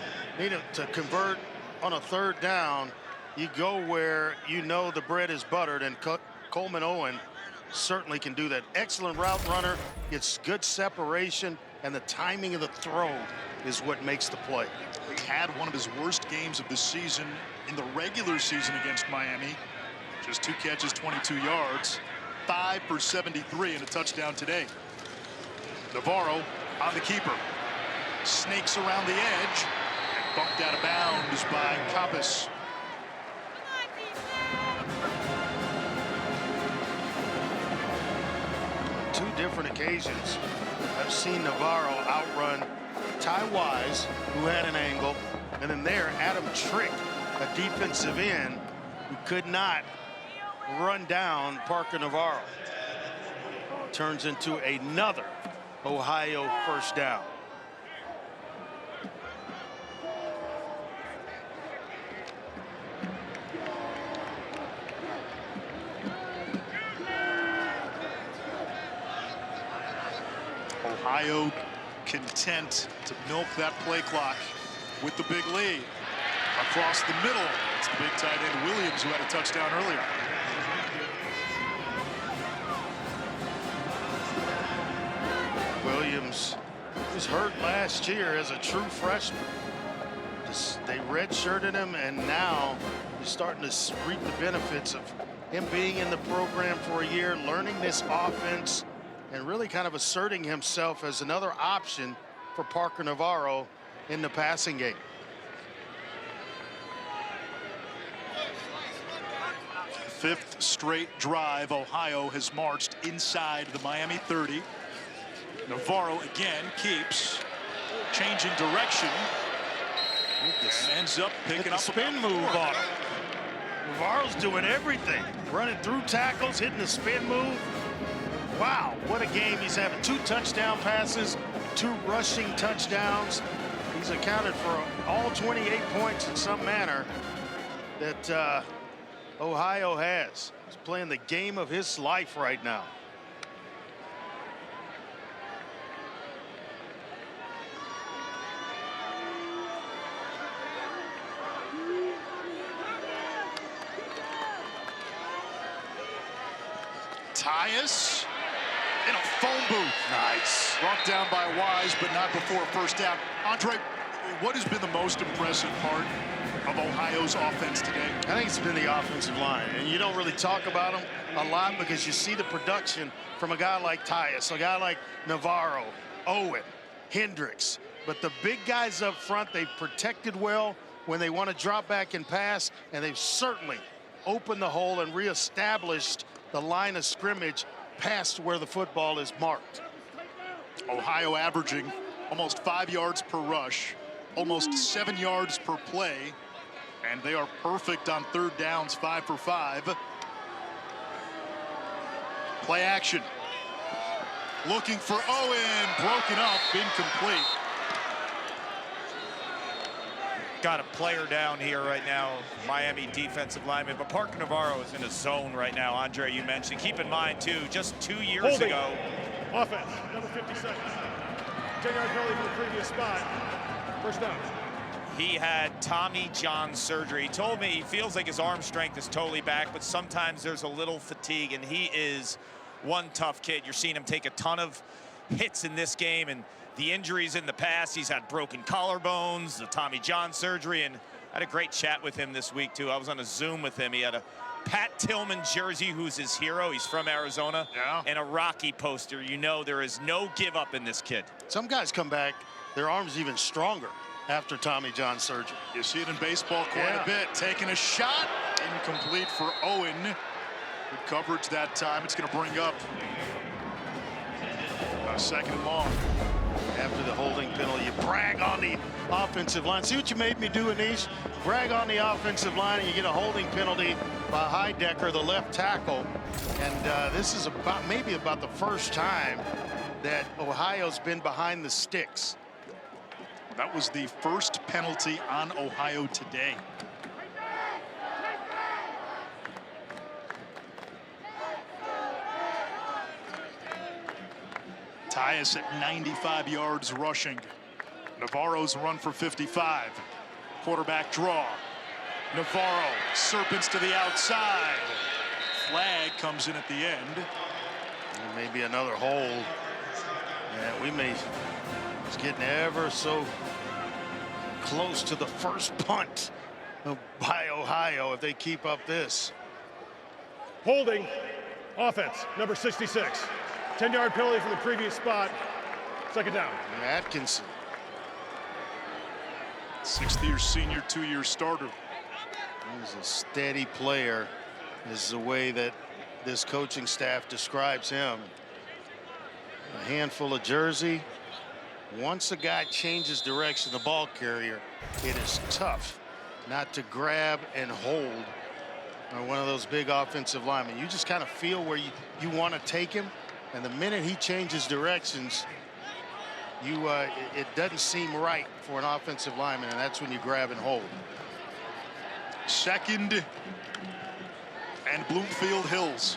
to convert on a 3rd down, you go where you know the bread is buttered, and Coleman Owen certainly can do that. Excellent route runner, gets good separation, and the timing of the throw is what makes the play. He had one of his worst games of the season in the regular season against Miami. Just 2 catches, 22 yards, 5 for 73 and a touchdown today. Navarro on the keeper. Snakes around the edge and bumped out of bounds by Kappas. Two different occasions, I've seen Navarro outrun Ty Wise, who had an angle, and then there, Adam Trick, a defensive end, who could not run down Parker Navarro. Turns into another Ohio first down. Ohio content to milk that play clock with the big lead. Across the middle, it's the big tight end Williams, who had a touchdown earlier. Williams was hurt last year as a true freshman. They redshirted him, and now he's starting to reap the benefits of him being in the program for a year, learning this offense, and really kind of asserting himself as another option for Parker Navarro in the passing game. Fifth straight drive, Ohio has marched inside the Miami 30. Navarro again keeps changing direction. Ends up picking up a spin move on him. Navarro's doing everything. Running through tackles, hitting the spin move. Wow, what a game he's having. 2 touchdown passes, 2 rushing touchdowns. He's accounted for all 28 points in some manner that Ohio has. He's playing the game of his life right now. Tyus in a phone booth. Nice. Brought down by Wise, but not before first down. Andre, what has been the most impressive part of Ohio's offense today? I think it's been the offensive line, and you don't really talk about them a lot because you see the production from a guy like Tyus, a guy like Navarro, Owen, Hendricks. But the big guys up front, they've protected well when they want to drop back and pass, and they've certainly opened the hole and reestablished the line of scrimmage past where the football is marked. Ohio averaging almost 5 yards per rush, almost 7 yards per play, and they are perfect on third downs, 5 for 5. Play action. Looking for Owen, broken up, incomplete. Got a player down here right now, Miami defensive lineman, but Parker Navarro is in a zone right now. Andre, you mentioned. Keep in mind, too, just 2 years ago. Offense, number 57. 10-yard penalty from the previous spot. First down. He had Tommy John surgery. He told me he feels like his arm strength is totally back, but sometimes there's a little fatigue, and he is one tough kid. You're seeing him take a ton of hits in this game, and the injuries in the past, he's had broken collarbones, the Tommy John surgery, and I had a great chat with him this week, too. I was on a Zoom with him. He had a Pat Tillman jersey, who's his hero. He's from Arizona. Yeah. And a Rocky poster. You know there is no give up in this kid. Some guys come back, their arms even stronger after Tommy John surgery. You see it in baseball quite a bit. Taking a shot, incomplete for Owen. Good coverage that time. It's going to bring up a 2nd and long. After the holding penalty, you brag on the offensive line. See what you made me do, Anish? Brag on the offensive line, and you get a holding penalty by Heidecker, the left tackle. And this is maybe about the first time that Ohio's been behind the sticks. That was the first penalty on Ohio today. Tyus at 95 yards rushing. Navarro's run for 55. Quarterback draw. Navarro serpents to the outside. Flag comes in at the end. And maybe another hold. Yeah, it's getting ever so close to the first punt by Ohio if they keep up this. Holding, offense, number 66. 10-yard penalty from the previous spot. 2nd down. Atkinson. 6th-year senior, 2-year starter. He's a steady player, is the way that this coaching staff describes him. A handful of jersey. Once a guy changes direction, the ball carrier, it is tough not to grab and hold one of those big offensive linemen. You just kind of feel where you want to take him. And the minute he changes directions, it doesn't seem right for an offensive lineman, and that's when you grab and hold. 2nd and Bloomfield Hills.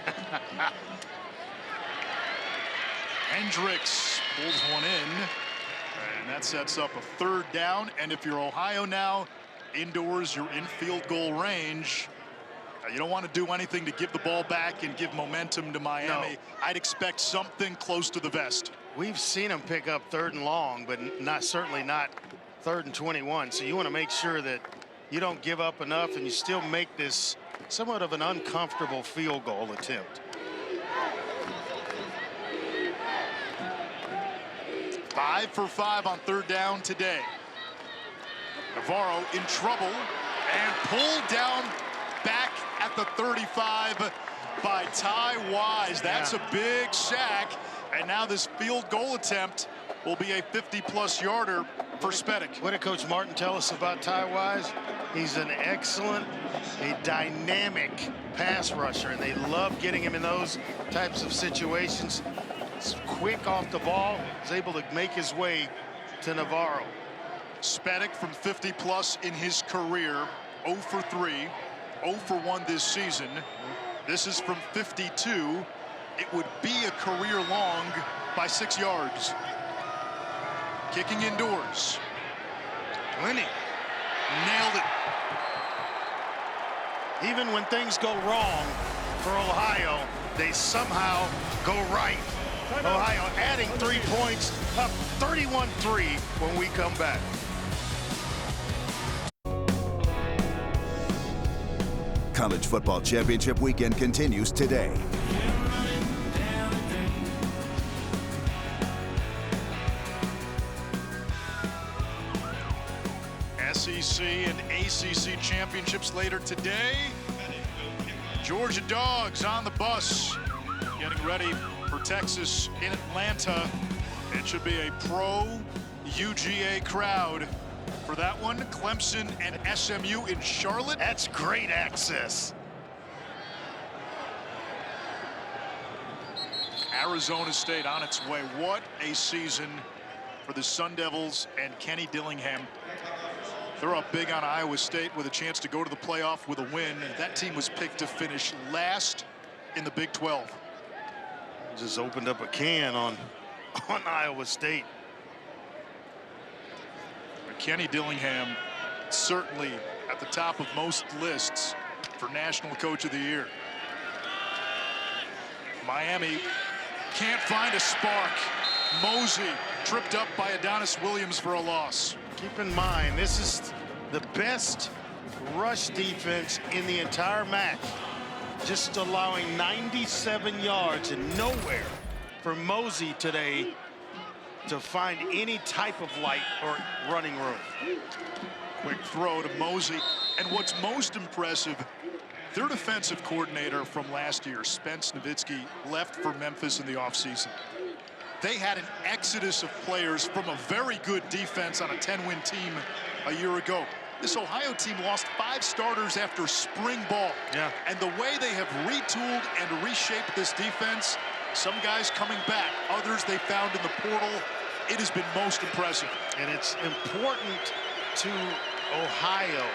Hendricks pulls one in, and that sets up a 3rd down. And if you're Ohio now, indoors, you're in field goal range. You don't want to do anything to give the ball back and give momentum to Miami. No. I'd expect something close to the vest. We've seen them pick up 3rd and long, but certainly not 3rd and 21. So you want to make sure that you don't give up enough and you still make this somewhat of an uncomfortable field goal attempt. 5 for 5 on 3rd down today. Navarro in trouble and pulled down back at the 35 by Ty Wise. That's a big sack. And now this field goal attempt will be a 50-plus yarder for Spedick. What did Coach Martin tell us about Ty Wise? He's an excellent, a dynamic pass rusher, and they love getting him in those types of situations. He's quick off the ball. He's able to make his way to Navarro. Spedick from 50-plus in his career, 0 for 3, 0 for 1 this season. This is from 52. It would be a career long by 6 yards. Kicking indoors. Winning. Nailed it. Even when things go wrong for Ohio, they somehow go right. Ohio adding 3 points, up 31-3 when we come back. College football championship weekend continues today. SEC and ACC championships later today. Georgia Dogs on the bus, getting ready for Texas in Atlanta. It should be a pro UGA crowd for that one. Clemson and SMU in Charlotte. That's great access. Arizona State on its way. What a season for the Sun Devils and Kenny Dillingham. They're up big on Iowa State with a chance to go to the playoff with a win. That team was picked to finish last in the Big 12. Just opened up a can on Iowa State. Kenny Dillingham certainly at the top of most lists for National Coach of the Year. Miami can't find a spark. Mosey tripped up by Adonis Williams for a loss. Keep in mind, this is the best rush defense in the entire MAC. Just allowing 97 yards and nowhere for Mosey today to find any type of light or running room. Quick throw to Mosey. And what's most impressive, their defensive coordinator from last year, Spence Nowitzki, left for Memphis in the offseason. They had an exodus of players from a very good defense on a 10-win team a year ago. This Ohio team lost 5 starters after spring ball. Yeah. And the way they have retooled and reshaped this defense, some guys coming back, others they found in the portal, it has been most impressive. And it's important to Ohio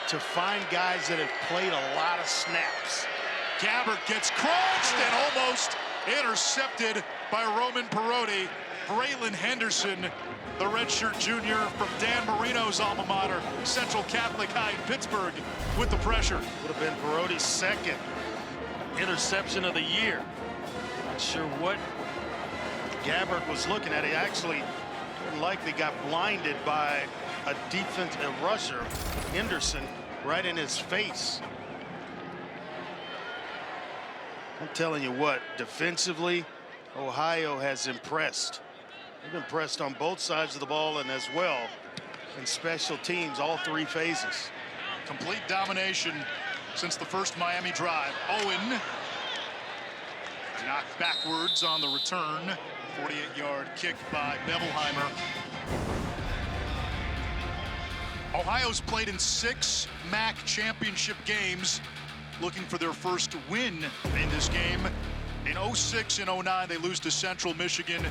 to find guys that have played a lot of snaps. Gabbert gets crunched and almost intercepted by Roman Perotti. Braylon Henderson, the redshirt junior from Dan Marino's alma mater, Central Catholic High in Pittsburgh, with the pressure. Would have been Perotti's second interception of the year. Not sure what Gabbert was looking at. He actually likely got blinded by a rusher, Henderson, right in his face. I'm telling you what, defensively, Ohio has impressed. They've impressed on both sides of the ball and as well in special teams, all 3 phases. Complete domination since the first Miami drive. Owen knocked backwards on the return. 48-yard kick by Bevelheimer. Ohio's played in 6 MAC championship games, looking for their first win in this game. In 06 and 09, they lose to Central Michigan,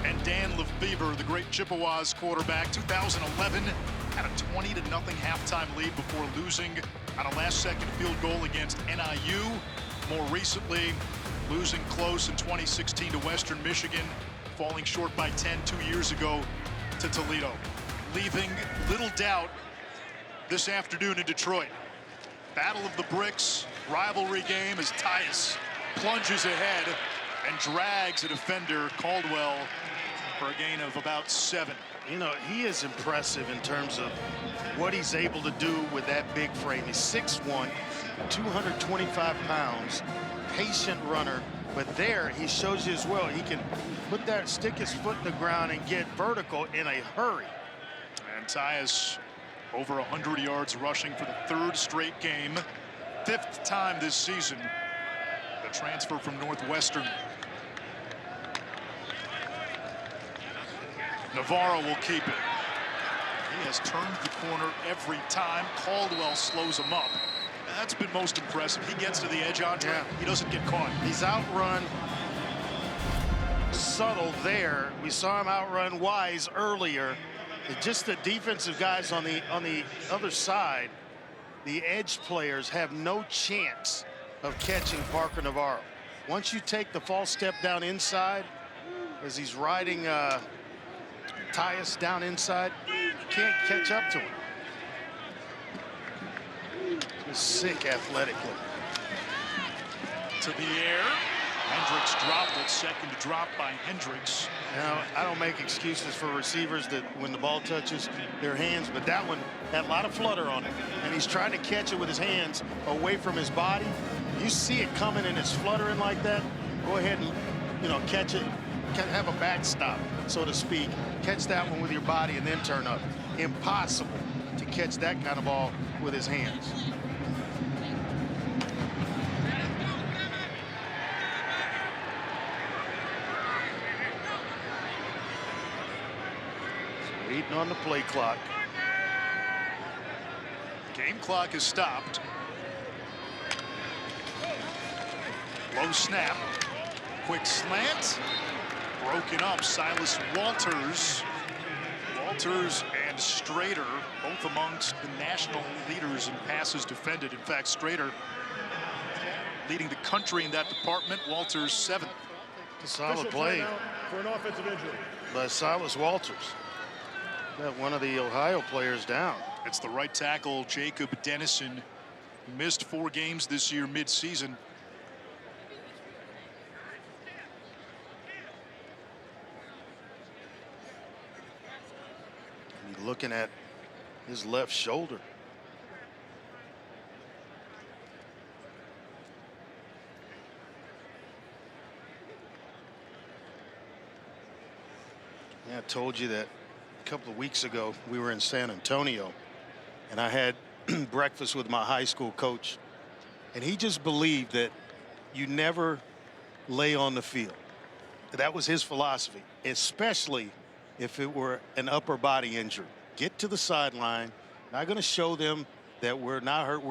and Dan Lefevre, the great Chippewas quarterback, 2011, had a 20-0 halftime lead before losing on a last-second field goal against NIU. More recently, losing close in 2016 to Western Michigan, falling short by 10 2 years ago to Toledo. Leaving little doubt this afternoon in Detroit. Battle of the Bricks, rivalry game as Tyus plunges ahead and drags a defender, Caldwell, for a gain of about 7. You know, he is impressive in terms of what he's able to do with that big frame. He's 6'1", 225 pounds, patient runner. But there, he shows you as well, he can stick his foot in the ground and get vertical in a hurry. And Tyus over 100 yards rushing for the 3rd straight game. 5th time this season. The transfer from Northwestern. Navarro will keep it. He has turned the corner every time. Caldwell slows him up. That's been most impressive. He gets to the edge, Andre. Yeah. He doesn't get caught. He's outrun Subtle there. We saw him outrun Wise earlier. It's just the defensive guys on the other side, the edge players have no chance of catching Parker Navarro. Once you take the false step down inside, as he's riding Tyus down inside, you can't catch up to him. Sick athletically. To the air. Hendricks dropped it. Second drop by Hendricks. Now, I don't make excuses for receivers that when the ball touches their hands, but that one had a lot of flutter on it. And he's trying to catch it with his hands away from his body. You see it coming and it's fluttering like that, go ahead and, you know, catch it. Have a backstop, so to speak. Catch that one with your body and then turn up. Impossible to catch that kind of ball with his hands. Waiting on the play clock. Game clock is stopped. Low snap. Quick slant. Broken up. Silas Walters. Walters and Strader, both amongst the national leaders in passes defended. In fact, Strader leading the country in that department. Walters 7th. A solid play for an offensive injury by Silas Walters. Got one of the Ohio players down. It's the right tackle, Jacob Dennison, who missed 4 games this year mid-season. Looking at his left shoulder. Yeah, I told you that a couple of weeks ago we were in San Antonio and I had breakfast with my high school coach, and he just believed that you never lay on the field. That was his philosophy, especially if it were an upper body injury. Get to the sideline. Not going to show them that we're not hurt.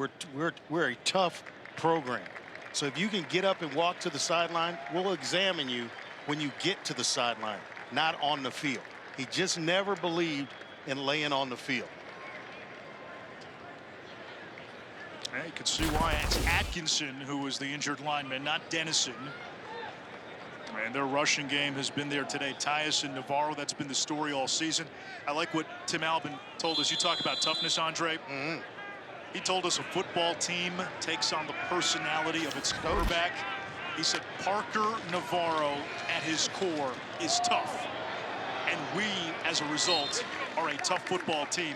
We're a tough program. So if you can get up and walk to the sideline, we'll examine you when you get to the sideline, not on the field. He just never believed in laying on the field. Yeah, you can see why. It's Atkinson who was the injured lineman, not Dennison. And their rushing game has been there today. Tyus and Navarro, that's been the story all season. I like what Tim Albin told us. You talk about toughness, Andre. Mm-hmm. He told us a football team takes on the personality of its quarterback. He said Parker Navarro at his core is tough. And we, as a result, are a tough football team.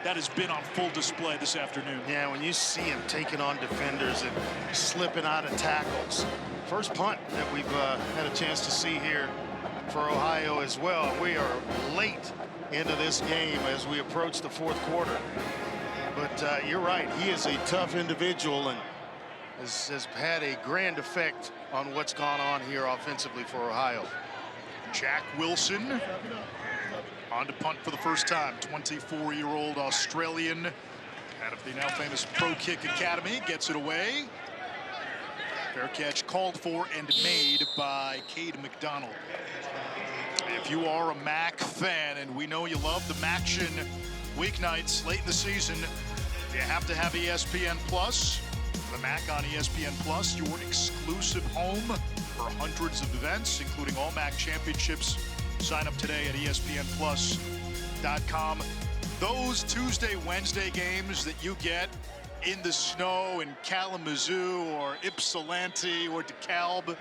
That has been on full display this afternoon. Yeah, when you see him taking on defenders and slipping out of tackles. First punt that we've had a chance to see here for Ohio as well. We are late into this game as we approach the 4th quarter. But you're right, he is a tough individual and has had a grand effect on what's gone on here offensively for Ohio. Jack Wilson on to punt for the first time. 24-year-old Australian out of the now famous Pro Kick Academy gets it away. Fair catch called for and made by Cade McDonald. If you are a MAC fan, and we know you love the MACtion weeknights late in the season, you have to have ESPN Plus. The MAC on ESPN Plus, your exclusive home for hundreds of events, including all MAC championships. Sign up today at ESPNplus.com. Those Tuesday, Wednesday games that you get in the snow in Kalamazoo or Ypsilanti or DeKalb,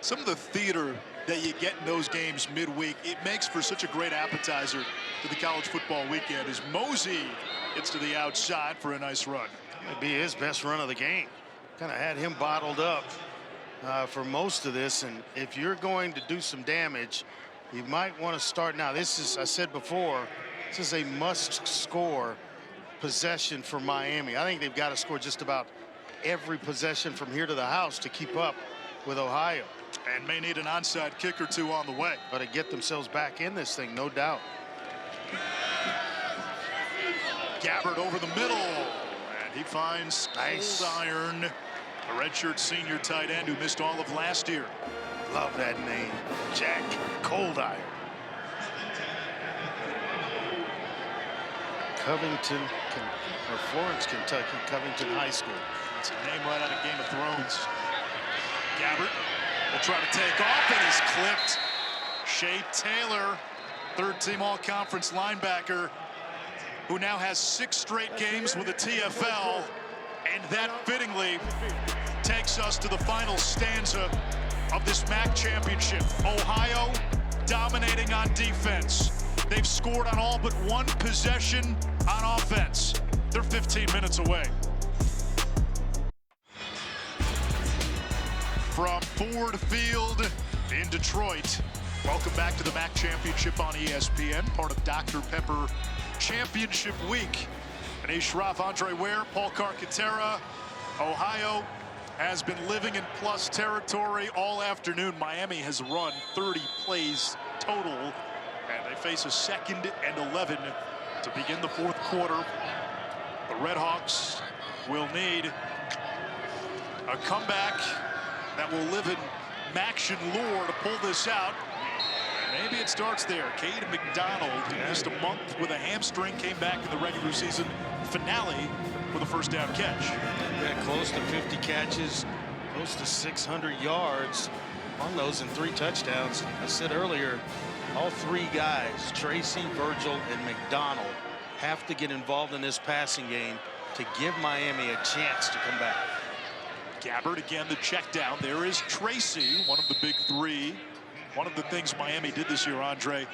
some of the theater that you get in those games midweek. It makes for such a great appetizer to the college football weekend as Mosey gets to the outside for a nice run. It'd be his best run of the game. Kind of had him bottled up for most of this, and if you're going to do some damage, you might want to start now. This is, I said before, this is a must-score possession for Miami. I think they've got to score just about every possession from here to the house to keep up with Ohio. And may need an onside kick or two on the way. But to get themselves back in this thing, no doubt. Gabbert over the middle, and he finds Cold Iron, a redshirt senior tight end who missed all of last year. Love that name, Jack Cold Iron. Covington, or Florence, Kentucky, Covington High School. It's a name right out of Game of Thrones. Gabbert will try to take off, and he's clipped. Shea Taylor, third-team all-conference linebacker, who now has 6 straight games with the TFL, and that fittingly takes us to the final stanza of this MAC championship. Ohio dominating on defense. They've scored on all but one possession on offense. They're 15 minutes away. From Ford Field in Detroit, welcome back to the MAC Championship on ESPN, part of Dr. Pepper Championship Week. Anish Shroff, Andre Ware, Paul Carcaterra. Ohio has been living in plus territory all afternoon. Miami has run 30 plays total, and they face a 2nd and 11 to begin the 4th quarter. The Red Hawks will need a comeback that will live in Maction lore to pull this out. Maybe it starts there. Cade McDonald, who missed a month with a hamstring, came back in the regular season finale with a first down catch. Yeah, close to 50 catches, close to 600 yards on those and 3 touchdowns. I said earlier, all 3 guys, Tracy, Virgil, and McDonald, have to get involved in this passing game to give Miami a chance to come back. Gabbert again, the check down. There is Tracy, one of the big 3. One of the things Miami did this year, Andre,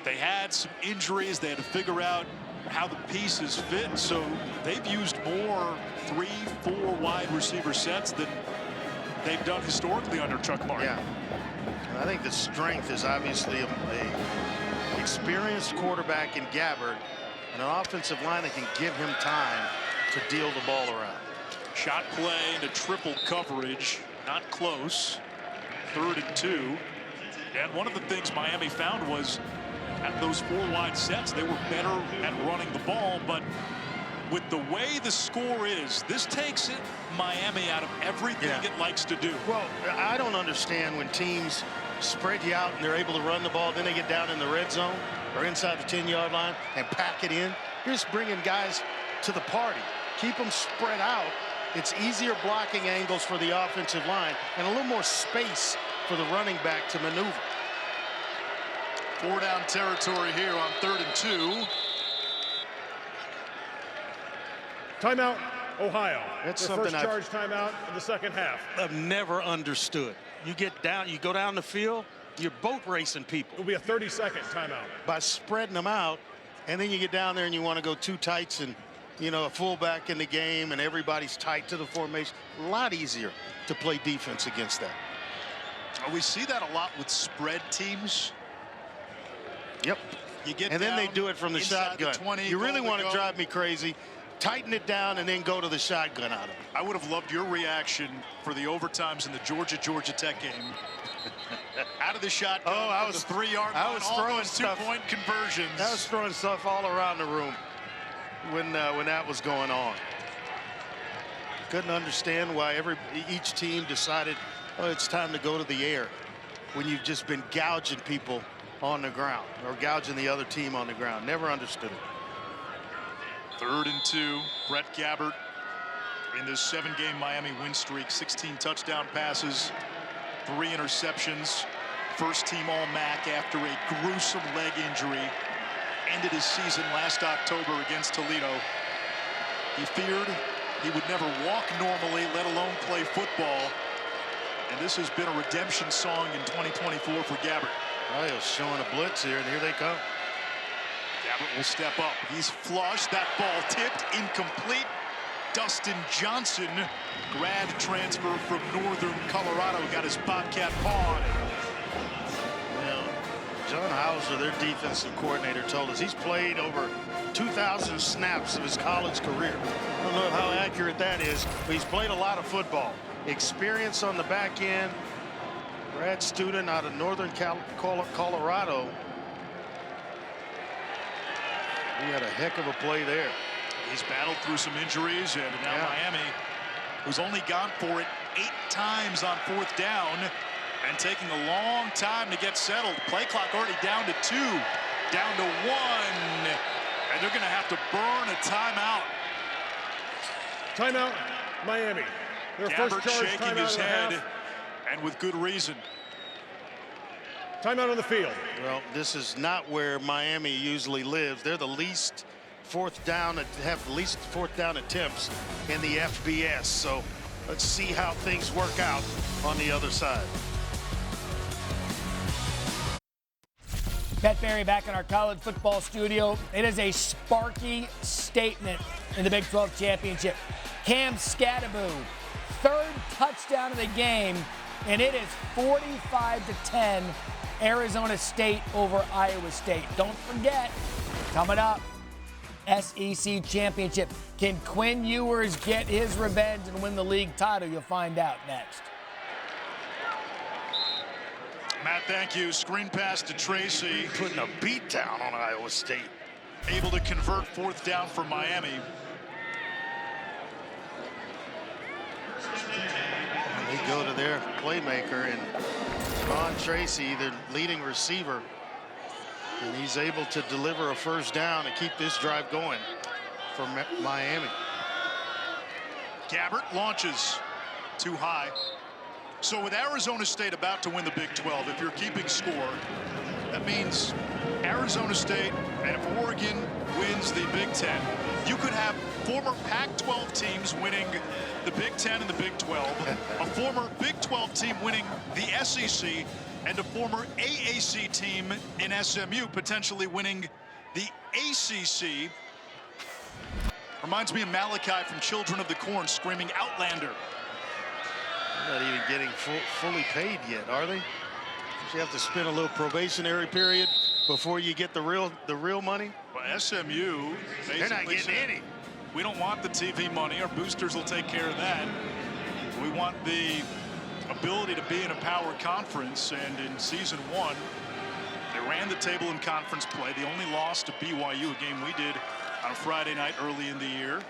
they had some injuries. They had to figure out how the pieces fit. So they've used more 3-4 wide receiver sets than they've done historically under Chuck Martin. Yeah. And I think the strength is obviously a experienced quarterback in Gabbert and an offensive line that can give him time to deal the ball around. Shot play into triple coverage, not close. 3rd and 2. And one of the things Miami found was at those 4 wide sets, they were better at running the ball. But with the way the score is, this takes Miami out of everything it likes to do. Well, I don't understand when teams spread you out and they're able to run the ball, then they get down in the red zone or inside the 10-yard line and pack it in. You're just bringing guys to the party. Keep them spread out. It's easier blocking angles for the offensive line and a little more space for the running back to maneuver. 4 down territory here on 3rd and 2. Timeout, Ohio. That's their something first charge timeout in the 2nd half. I've never understood. You get down, you go down the field, you're boat racing people. It'll be a 30-second timeout. By spreading them out, and then you get down there and you want to go 2 tights and, you know, a fullback in the game and everybody's tight to the formation. A lot easier to play defense against that. We see that a lot with spread teams. Yep. You get and then they do it from the shotgun. The 20, you really want to drive me crazy. Tighten it down and then go to the shotgun out of it. I would have loved your reaction for the overtimes in the Georgia Tech game. Out of the shotgun. Oh, I was 3-yard line. I was throwing stuff. 2-point conversions. I was throwing stuff all around the room when that was going on. Couldn't understand why each team decided, oh, it's time to go to the air when you've just been gouging people on the ground or gouging the other team on the ground. Never understood it. 3rd and 2. Brett Gabbert in this 7-game Miami win streak. 16 touchdown passes, 3 interceptions. First team All-MAC after a gruesome leg injury. Ended his season last October against Toledo. He feared he would never walk normally, let alone play football. And this has been a redemption song in 2024 for Gabbert. Ohio's showing a blitz here, and here they come. Gabbert will step up. He's flushed. That ball tipped, incomplete. Dustin Johnson, grad transfer from Northern Colorado, got his Bobcat paw on it. John Hauser, their defensive coordinator, told us he's played over 2,000 snaps of his college career. I don't know how accurate that is, but he's played a lot of football. Experience on the back end. Grad student out of Northern Colorado. He had a heck of a play there. He's battled through some injuries, and now Miami, who's only gone for it 8 times on 4th down, and taking a long time to get settled. Play clock already down to 2, down to 1, and they're going to have to burn a timeout. Timeout, Miami. Their Gabbert first charge shaking timeout his of the head, half. and with good reason. Timeout on the field. Well, this is not where Miami usually lives. They're the least have the least 4th down attempts in the FBS. So let's see how things work out on the other side. Pat Barry back in our college football studio. It is a sparky statement in the Big 12 championship. Cam Skattebo, 3rd touchdown of the game, and it is 45-10, Arizona State over Iowa State. Don't forget, coming up, SEC championship. Can Quinn Ewers get his revenge and win the league title? You'll find out next. Matt, thank you. Screen pass to Tracy. Putting a beat down on Iowa State. Able to convert 4th down for Miami. And they go to their playmaker, and Ron Tracy, their leading receiver, and he's able to deliver a 1st down and keep this drive going for Miami. Gabbert launches too high. So with Arizona State about to win the Big 12, if you're keeping score, that means Arizona State, and if Oregon wins the Big 10, you could have former Pac-12 teams winning the Big 10 and the Big 12, a former Big 12 team winning the SEC, and a former AAC team in SMU potentially winning the ACC. Reminds me of Malachi from Children of the Corn screaming Outlander. They're not even getting fully paid yet, are they? You have to spend a little probationary period before you get the real money. Well, SMU, they're not getting any. We don't want the TV money. Our boosters will take care of that. We want the ability to be in a power conference, and in season 1, they ran the table in conference play. The only loss to BYU, a game we did on a Friday night early in the year.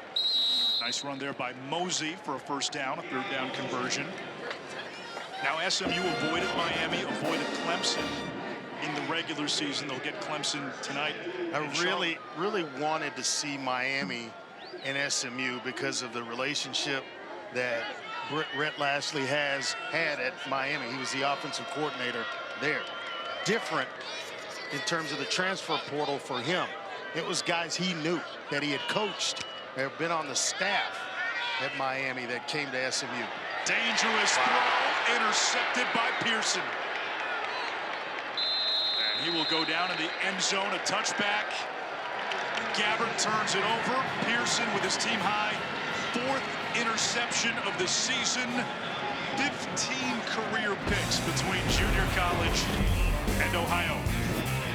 Nice run there by Mosey for a 1st down, a 3rd down conversion. Now SMU avoided Miami, avoided Clemson in the regular season. They'll get Clemson tonight. I really wanted to see Miami and SMU because of the relationship that Rhett Lashlee had at Miami. He was the offensive coordinator there. Different in terms of the transfer portal for him. It was guys he knew, that he had coached, that have been on the staff at Miami, that came to SMU. Dangerous throw, intercepted by Pearson. And he will go down in the end zone, a touchback. Gabbert turns it over. Pearson with his team high 4th interception of the season. 15 career picks between junior college and Ohio.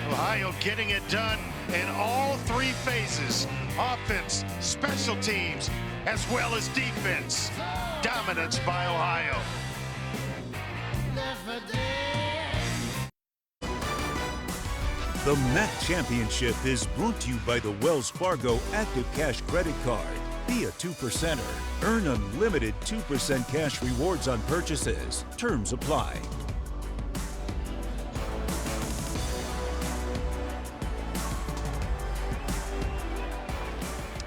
Ohio getting it done in all 3 phases: offense, special teams, as well as defense. Dominance by Ohio. The MAC Championship is brought to you by the Wells Fargo Active Cash Credit Card. Be a 2%er. Earn unlimited 2% cash rewards on purchases. Terms apply.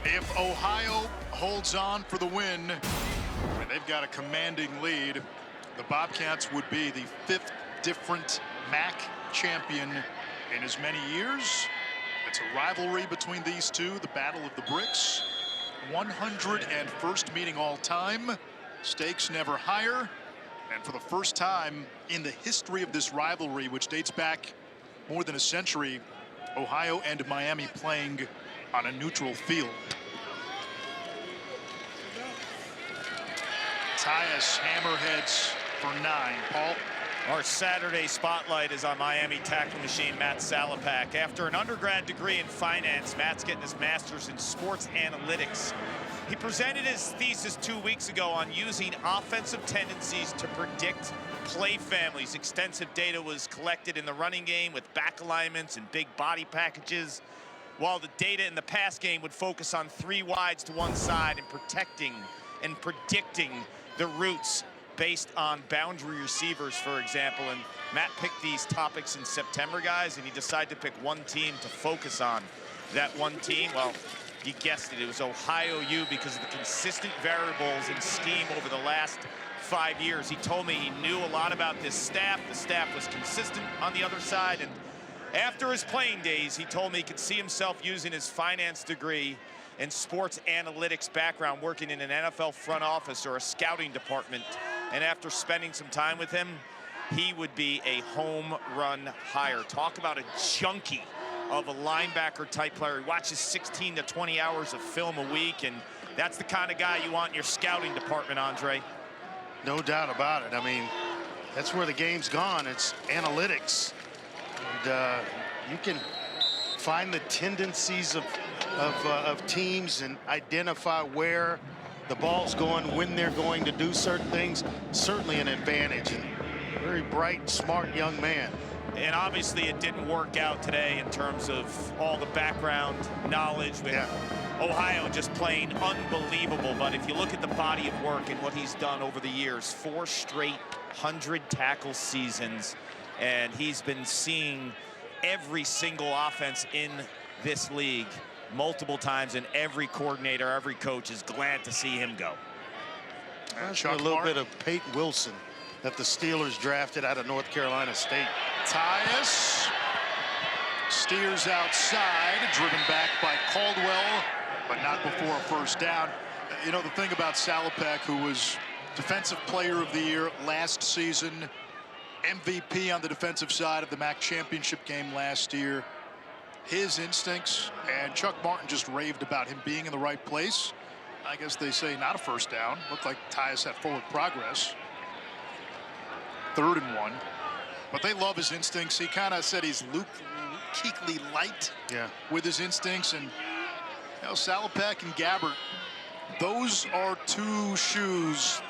If Ohio holds on for the win, and they've got a commanding lead, the Bobcats would be the 5th different MAC champion in as many years. It's a rivalry between these two, the Battle of the Bricks. 101st meeting all time. Stakes never higher. And for the first time in the history of this rivalry, which dates back more than a century, Ohio and Miami playing on a neutral field. Tyus hammerheads for 9. Paul? Our Saturday spotlight is on Miami tackle machine Matt Salapak. After an undergrad degree in finance, Matt's getting his master's in sports analytics. He presented his thesis 2 weeks ago on using offensive tendencies to predict play families. Extensive data was collected in the running game with back alignments and big body packages, while the data in the pass game would focus on 3 wides to one side and protecting and predicting the routes based on boundary receivers, for example. And Matt picked these topics in September, guys, and he decided to pick one team to focus on. That one team, well, you guessed it, it was Ohio U, because of the consistent variables in scheme over the last 5 years. He told me he knew a lot about this staff. The staff was consistent on the other side, and after his playing days, he told me he could see himself using his finance degree and sports analytics background working in an NFL front office or a scouting department. And after spending some time with him, he would be a home run hire. Talk about a junkie of a linebacker type player. He watches 16 to 20 hours of film a week, and that's the kind of guy you want in your scouting department, Andre. No doubt about it. I mean, that's where the game's gone. It's analytics. And you can find the tendencies of teams and identify where the ball's going, when they're going to do certain things. Certainly an advantage. And very bright, smart young man. And obviously it didn't work out today in terms of all the background knowledge with Ohio just playing unbelievable. But if you look at the body of work and what he's done over the years, 4 straight 100 tackle seasons, and he's been seeing every single offense in this league multiple times, and every coordinator, every coach is glad to see him go. That's a little bit of Peyton Wilson that the Steelers drafted out of North Carolina State. Tyus steers outside, driven back by Caldwell, but not before a first down. You know, the thing about Salapak, who was Defensive Player of the Year last season, MVP on the defensive side of the MAC championship game last year, his instincts, and Chuck Martin just raved about him being in the right place. I guess they say not a first down. Looked like Tyus had forward progress. 3rd and 1. But they love his instincts. He kind of said he's Luke Kuechly light with his instincts. And you know, Salapak and Gabbert, those are 2 shoes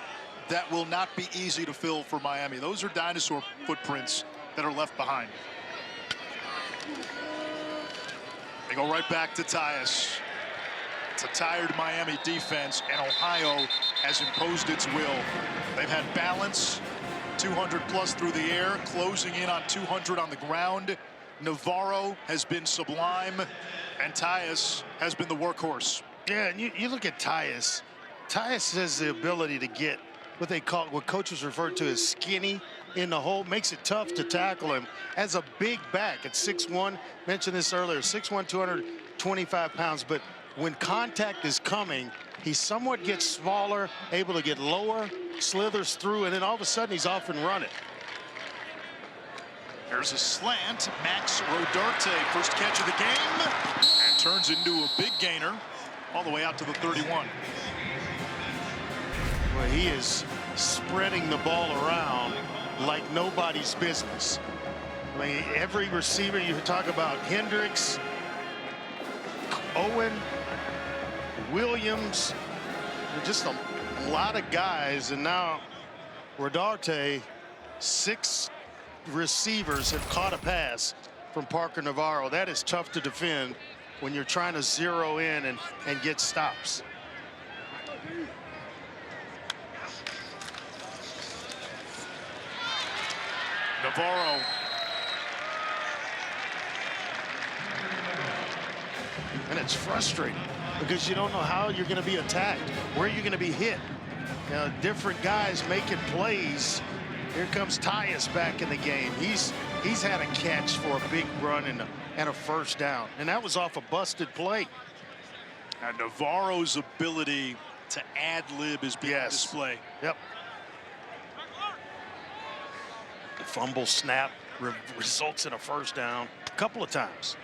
that will not be easy to fill for Miami. Those are dinosaur footprints that are left behind. They go right back to Tyus. It's a tired Miami defense, and Ohio has imposed its will. They've had balance, 200 plus through the air, closing in on 200 on the ground. Navarro has been sublime, and Tyus has been the workhorse. Yeah, and you look at Tyus. Tyus has the ability to get what coaches refer to as skinny in the hole. Makes it tough to tackle him as a big back at 6'1". Mentioned this earlier, 6'1", 225 pounds. But when contact is coming, he somewhat gets smaller, able to get lower, slithers through, and then all of a sudden he's off and running. There's a slant. Max Rodarte, first catch of the game, and turns into a big gainer all the way out to the 31. Well, he is spreading the ball around like nobody's business. I mean, every receiver, you talk about Hendricks, Owen, Williams, just a lot of guys. And now Rodarte, 6 receivers have caught a pass from Parker Navarro. That is tough to defend when you're trying to zero in and get stops. Navarro. And it's frustrating because you don't know how you're going to be attacked, where you're going to be hit. You know, different guys making plays. Here comes Tyus back in the game. He's had a catch for a big run and a first down, and that was off a busted play. And Navarro's ability to ad-lib is being displayed. Yep. The fumble snap results in a first down a couple of times.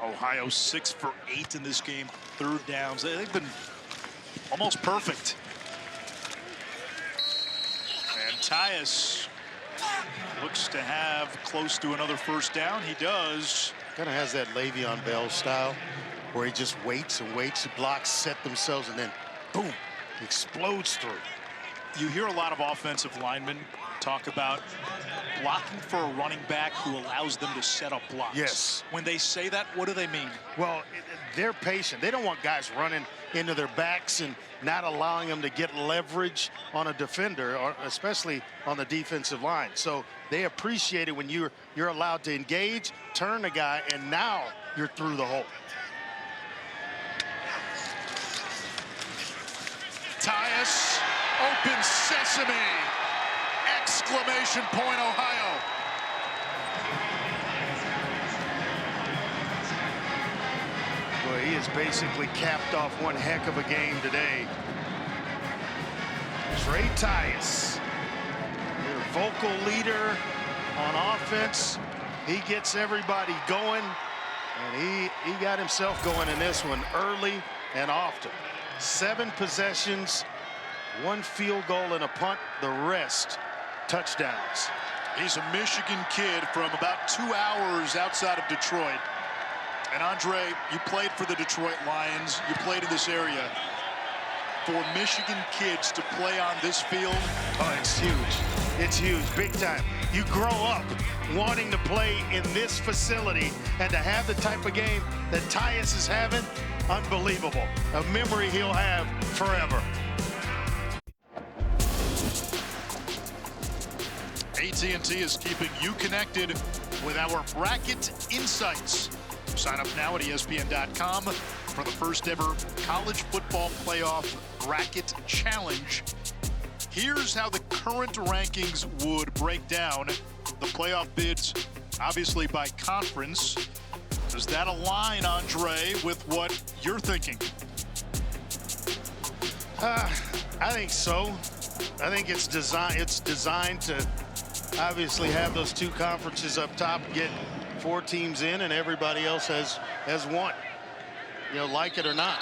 Ohio 6 for 8 in this game. Third downs. They've been almost perfect. And Tyus looks to have close to another first down. He does. Kind of has that Le'Veon Bell style where he just waits and waits. The blocks set themselves and then boom, explodes through. You hear a lot of offensive linemen talk about blocking for a running back who allows them to set up blocks. Yes. When they say that, what do they mean? Well, they're patient. They don't want guys running into their backs and not allowing them to get leverage on a defender, or especially on the defensive line. So they appreciate it when you're allowed to engage, turn the guy, and now you're through the hole. Tyus, open sesame! Exclamation point, Ohio. Well, he has basically capped off one heck of a game today. Trey Tyus, their vocal leader on offense. He gets everybody going, and he got himself going in this one early and often. 7 possessions, 1 field goal and a punt, the rest touchdowns. He's a Michigan kid from about 2 hours outside of Detroit. And Andre, you played for the Detroit Lions. You played in this area. For Michigan kids to play on this field. Oh, it's huge. It's huge, big time. You grow up wanting to play in this facility, and to have the type of game that Tyus is having, unbelievable. A memory he'll have forever. AT&T is keeping you connected with our Bracket Insights. Sign up now at ESPN.com for the first ever College Football Playoff Bracket Challenge. Here's how the current rankings would break down the playoff bids, obviously by conference. Does that align, Andre, with what you're thinking? I think so. I think it's designed to obviously have those 2 conferences up top, get 4 teams in, and everybody else has one. You know, like it or not.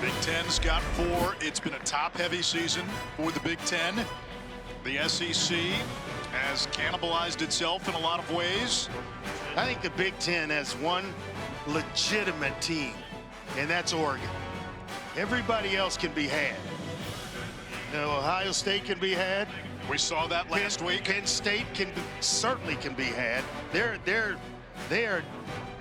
Big Ten's got 4. It's been a top-heavy season for the Big Ten. The SEC has cannibalized itself in a lot of ways. I think the Big Ten has one legitimate team, and that's Oregon. Everybody else can be had. You know, Ohio State can be had. We saw that last week. Penn State certainly can be had. They are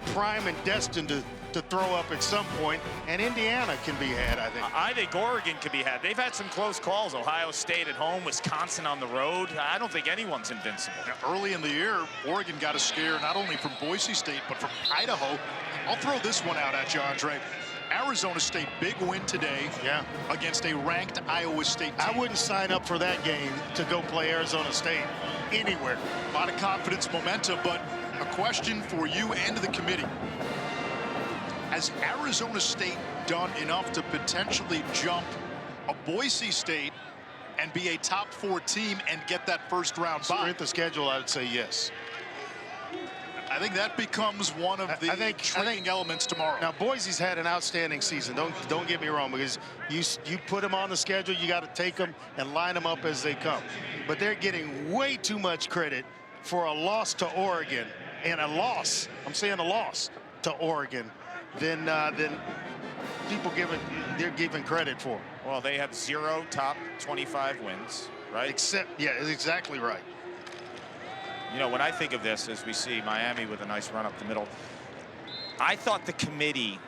prime and destined to throw up at some point, and Indiana can be had, I think. I think Oregon can be had. They've had some close calls. Ohio State at home, Wisconsin on the road. I don't think anyone's invincible. Now, early in the year, Oregon got a scare not only from Boise State, but from Idaho. I'll throw this one out at you, Andre. Arizona State, big win today against a ranked Iowa State team. I wouldn't sign up for that game to go play Arizona State anywhere. A lot of confidence, momentum, but a question for you and the committee. Has Arizona State done enough to potentially jump a Boise State and be a top 4 team and get that first round bye? Strength of schedule, I would say yes. I think that becomes one of the intriguing elements tomorrow. Now, Boise's had an outstanding season. Don't get me wrong, because you put them on the schedule, you got to take them and line them up as they come. But they're getting way too much credit for a loss to Oregon, and a loss, I'm saying a loss to Oregon, than people they're giving credit for. Well, they have 0 top 25 wins, right? Yeah, exactly right. You know, when I think of this, as we see Miami with a nice run up the middle, I thought the committee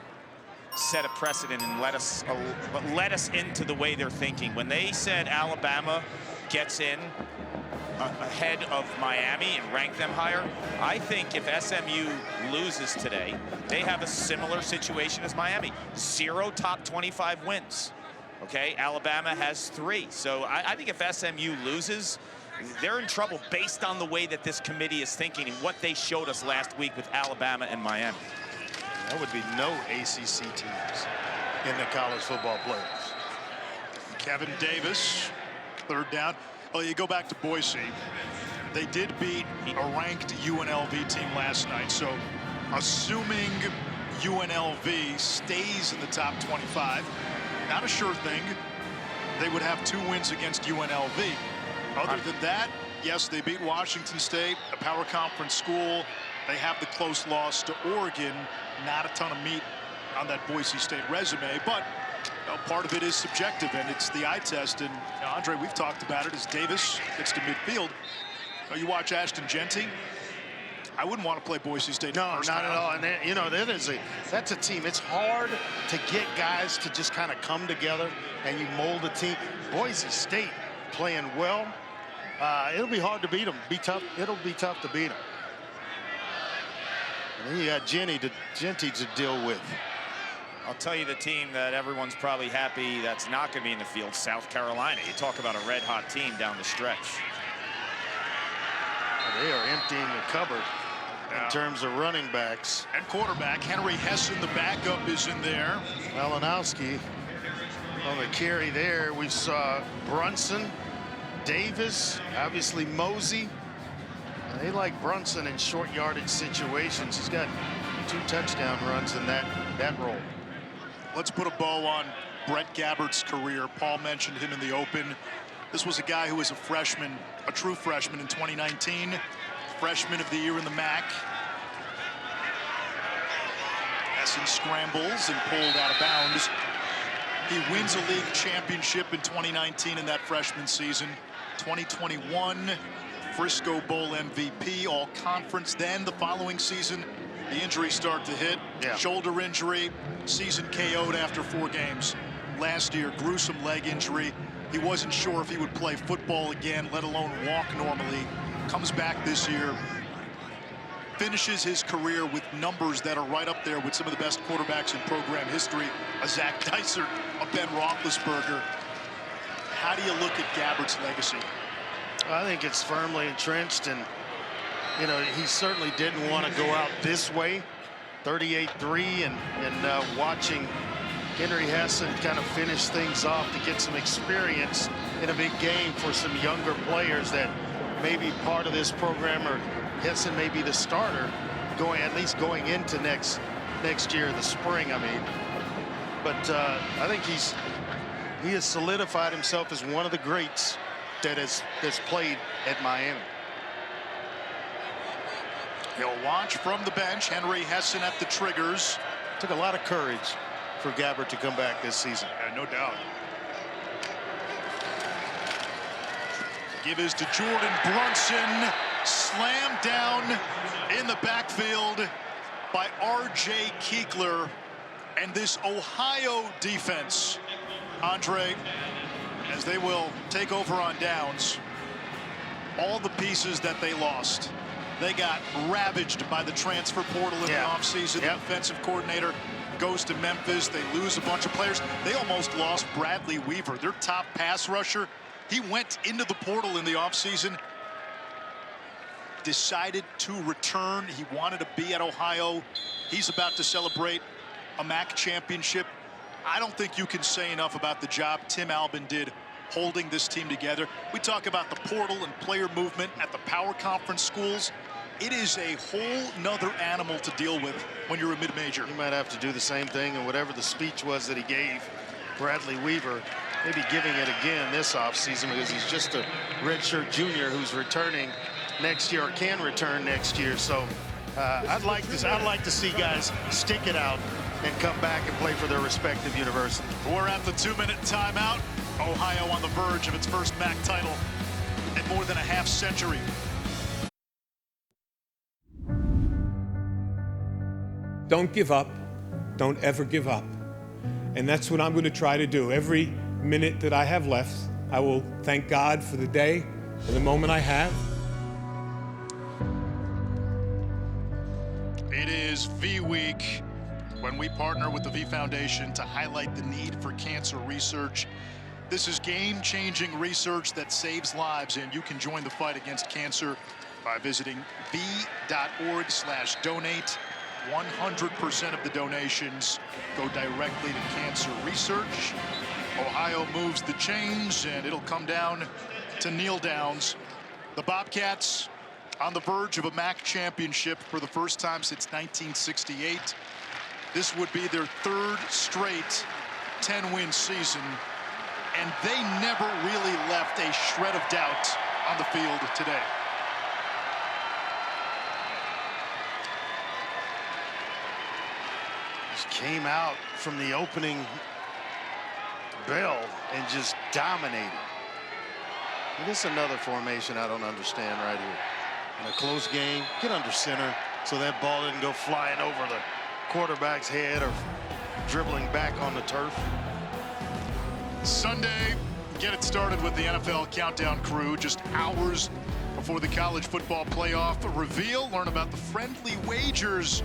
set a precedent and let us into the way they're thinking. When they said Alabama gets in ahead of Miami and rank them higher, I think if SMU loses today, they have a similar situation as Miami. 0 top 25 wins. Okay, Alabama has 3. So I think if SMU loses, they're in trouble based on the way that this committee is thinking and what they showed us last week with Alabama and Miami. There would be no ACC teams in the college football playoffs. Kevin Davis, third down. Oh, you go back to Boise. They did beat a ranked UNLV team last night. So assuming UNLV stays in the top 25, not a sure thing. They would have 2 wins against UNLV. Other than that, yes, they beat Washington State, a power conference school. They have the close loss to Oregon. Not a ton of meat on that Boise State resume, but part of it is subjective, and it's the eye test. And Andre, we've talked about it as Davis gets to midfield. You watch Ashton Jeanty. I wouldn't want to play Boise State. No, not at all. And you know, that's a team. It's hard to get guys to just kind of come together and you mold a team. Boise State playing well. It'll be hard to beat them. It'll be tough to beat them. And then you got Jeanty to deal with. I'll tell you the team that everyone's probably happy that's not going to be in the field, South Carolina. You talk about a red-hot team down the stretch. They are emptying the cupboard in terms of running backs. And quarterback, Henry Hessen, the backup, is in there. Malinowski on the carry there. We saw Brunson, Davis, obviously Mosey. They like Brunson in short yardage situations. He's got 2 touchdown runs in that role. Let's put a bow on Brett Gabbert's career. Paul mentioned him in the open. This was a guy who was a freshman, a true freshman in 2019. Freshman of the year in the MAC. Hessen scrambles and pulled out of bounds. He wins a league championship in 2019 in that freshman season. 2021 Frisco Bowl MVP, all conference. Then the following season, the injuries start to hit. Shoulder injury, season KO'd after 4 games. Last year, gruesome leg injury. He wasn't sure if he would play football again, let alone walk normally. Comes back this year, finishes his career with numbers that are right up there with some of the best quarterbacks in program history. A Zach Dysert, a Ben Roethlisberger. How do you look at Gabbert's legacy? I think it's firmly entrenched, and you know, he certainly didn't want to go out this way. 38-3 and watching Henry Hessen kind of finish things off to get some experience in a big game for some younger players that may be part of this program, or Hessen may be the starter at least going into next year, the spring, I mean. But I think he has solidified himself as one of the greats that's played at Miami. He'll watch from the bench. Henry Hessen at the triggers. Took a lot of courage for Gabbert to come back this season. Yeah, no doubt. Give is to Jordan Brunson. Slammed down in the backfield by R.J. Kiekler. And this Ohio defense, Andre, as they will take over on downs, all the pieces that they lost. They got ravaged by the transfer portal in the offseason. The defensive coordinator goes to Memphis. They lose a bunch of players. They almost lost Bradley Weaver, their top pass rusher. He went into the portal in the offseason, decided to return. He wanted to be at Ohio. He's about to celebrate a MAC championship. I don't think you can say enough about the job Tim Albin did holding this team together. We talk about the portal and player movement at the power conference schools. It is a whole nother animal to deal with when you're a mid-major. He might have to do the same thing, and whatever the speech was that he gave Bradley Weaver, maybe giving it again this offseason, because he's just a redshirt junior who's returning next year, or can return next year. So I'd like to see guys stick it out and come back and play for their respective universities. We're at the 2-minute timeout. Ohio on the verge of its first MAC title in more than a half century. Don't give up. Don't ever give up. And that's what I'm going to try to do. Every minute that I have left, I will thank God for the day and the moment I have. It is V Week, when we partner with the V Foundation to highlight the need for cancer research. This is game-changing research that saves lives, and you can join the fight against cancer by visiting v.org/donate. 100% of the donations go directly to cancer research. Ohio moves the chains, and it'll come down to kneel downs. The Bobcats on the verge of a MAC championship for the first time since 1968. This would be their third straight 10-win season, and they never really left a shred of doubt on the field today. Just came out from the opening bell and just dominated. And this is another formation I don't understand right here. In a close game, get under center so that ball didn't go flying over the quarterback's head or dribbling back on the turf. Sunday, get it started with the NFL Countdown Crew just hours before the college football playoff reveal. Learn about the friendly wagers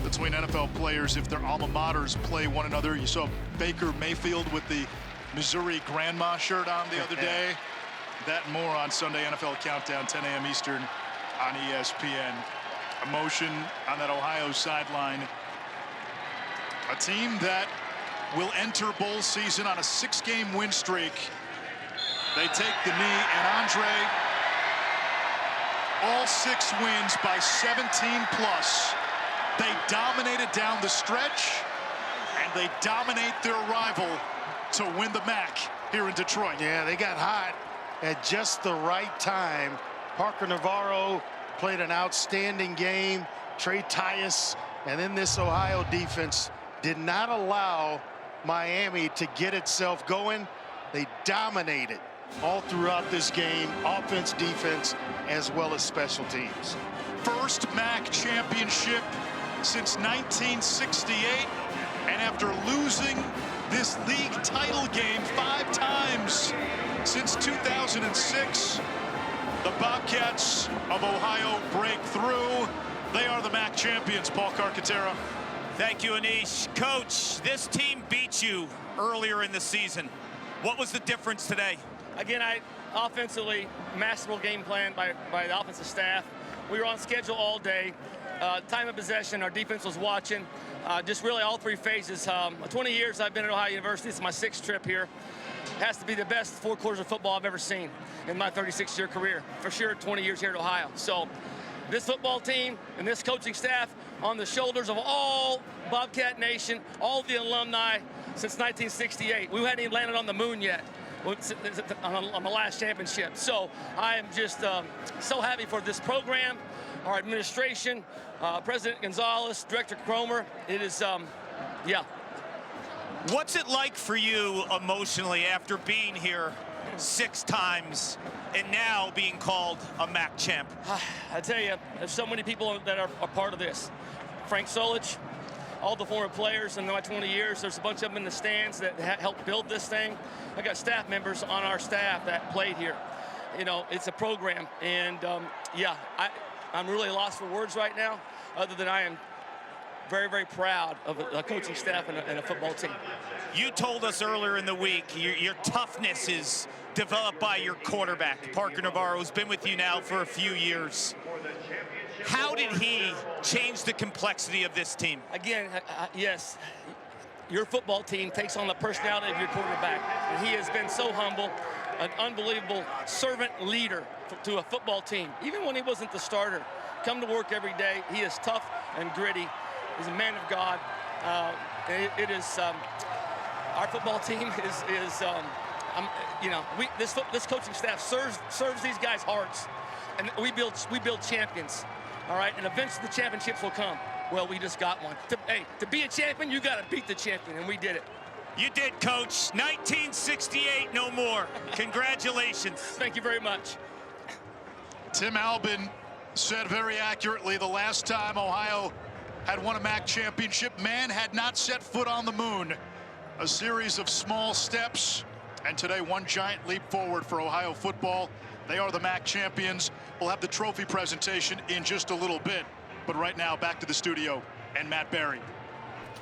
between NFL players if their alma maters play one another. You saw Baker Mayfield with the Missouri Grandma shirt on the other day. That and more on Sunday NFL Countdown, 10 a.m. Eastern on ESPN. Emotion on that Ohio sideline. A team that will enter bowl season on a 6-game win streak. They take the knee, and Andre, all 6 wins by 17 plus. They dominated down the stretch, and they dominate their rival to win the MAC here in Detroit. Yeah, they got hot at just the right time. Parker Navarro played an outstanding game. Trey Tyus, and then this Ohio defense did not allow Miami to get itself going. They dominated all throughout this game, offense, defense, as well as special teams. First MAC championship since 1968, and after losing this league title game 5 times since 2006, the Bobcats of Ohio break through. They are the MAC champions. Paul Carcaterra. Thank you, Anish. Coach, this team beat you earlier in the season. What was the difference today? Again, offensively, masterful game plan by the offensive staff. We were on schedule all day. Time of possession, our defense was watching. Just really all 3 phases. 20 years I've been at Ohio University. It's my 6th trip here. Has to be the best 4 quarters of football I've ever seen in my 36-year career. For sure, 20 years here at Ohio. So this football team and this coaching staff on the shoulders of all Bobcat Nation, all the alumni since 1968. We hadn't even landed on the moon yet on the last championship. So I am just so happy for this program, our administration, President Gonzalez, Director Cromer. It is, yeah. What's it like for you emotionally after being here 6 times and now being called a MAC champ? I tell you, there's so many people that are a part of this. Frank Solich, all the former players in my 20 years. There's a bunch of them in the stands that helped build this thing. I got staff members on our staff that played here. You know, it's a program, and yeah, I'm really lost for words right now, other than I am very, very proud of a coaching staff and a football team. You told us earlier in the week your toughness is developed by your quarterback, Parker Navarro, who's been with you now for a few years. How did he change the complexity of this team? Again, yes, your football team takes on the personality of your quarterback, and he has been so humble, an unbelievable servant leader to a football team. Even when he wasn't the starter, come to work every day. He is tough and gritty. He's a man of God. It is our football team is you know, this coaching staff serves these guys' hearts, and we build champions. All right, and eventually the championships will come. Well, we just got one. To be a champion, you got to beat the champion, and we did it. You did, Coach. 1968, no more. Congratulations. Thank you very much. Tim Albin said very accurately the last time Ohio had won a MAC championship, man had not set foot on the moon. A series of small steps, and today one giant leap forward for Ohio football. They are the MAC champions. We'll have the trophy presentation in just a little bit. But right now, back to the studio and Matt Barry.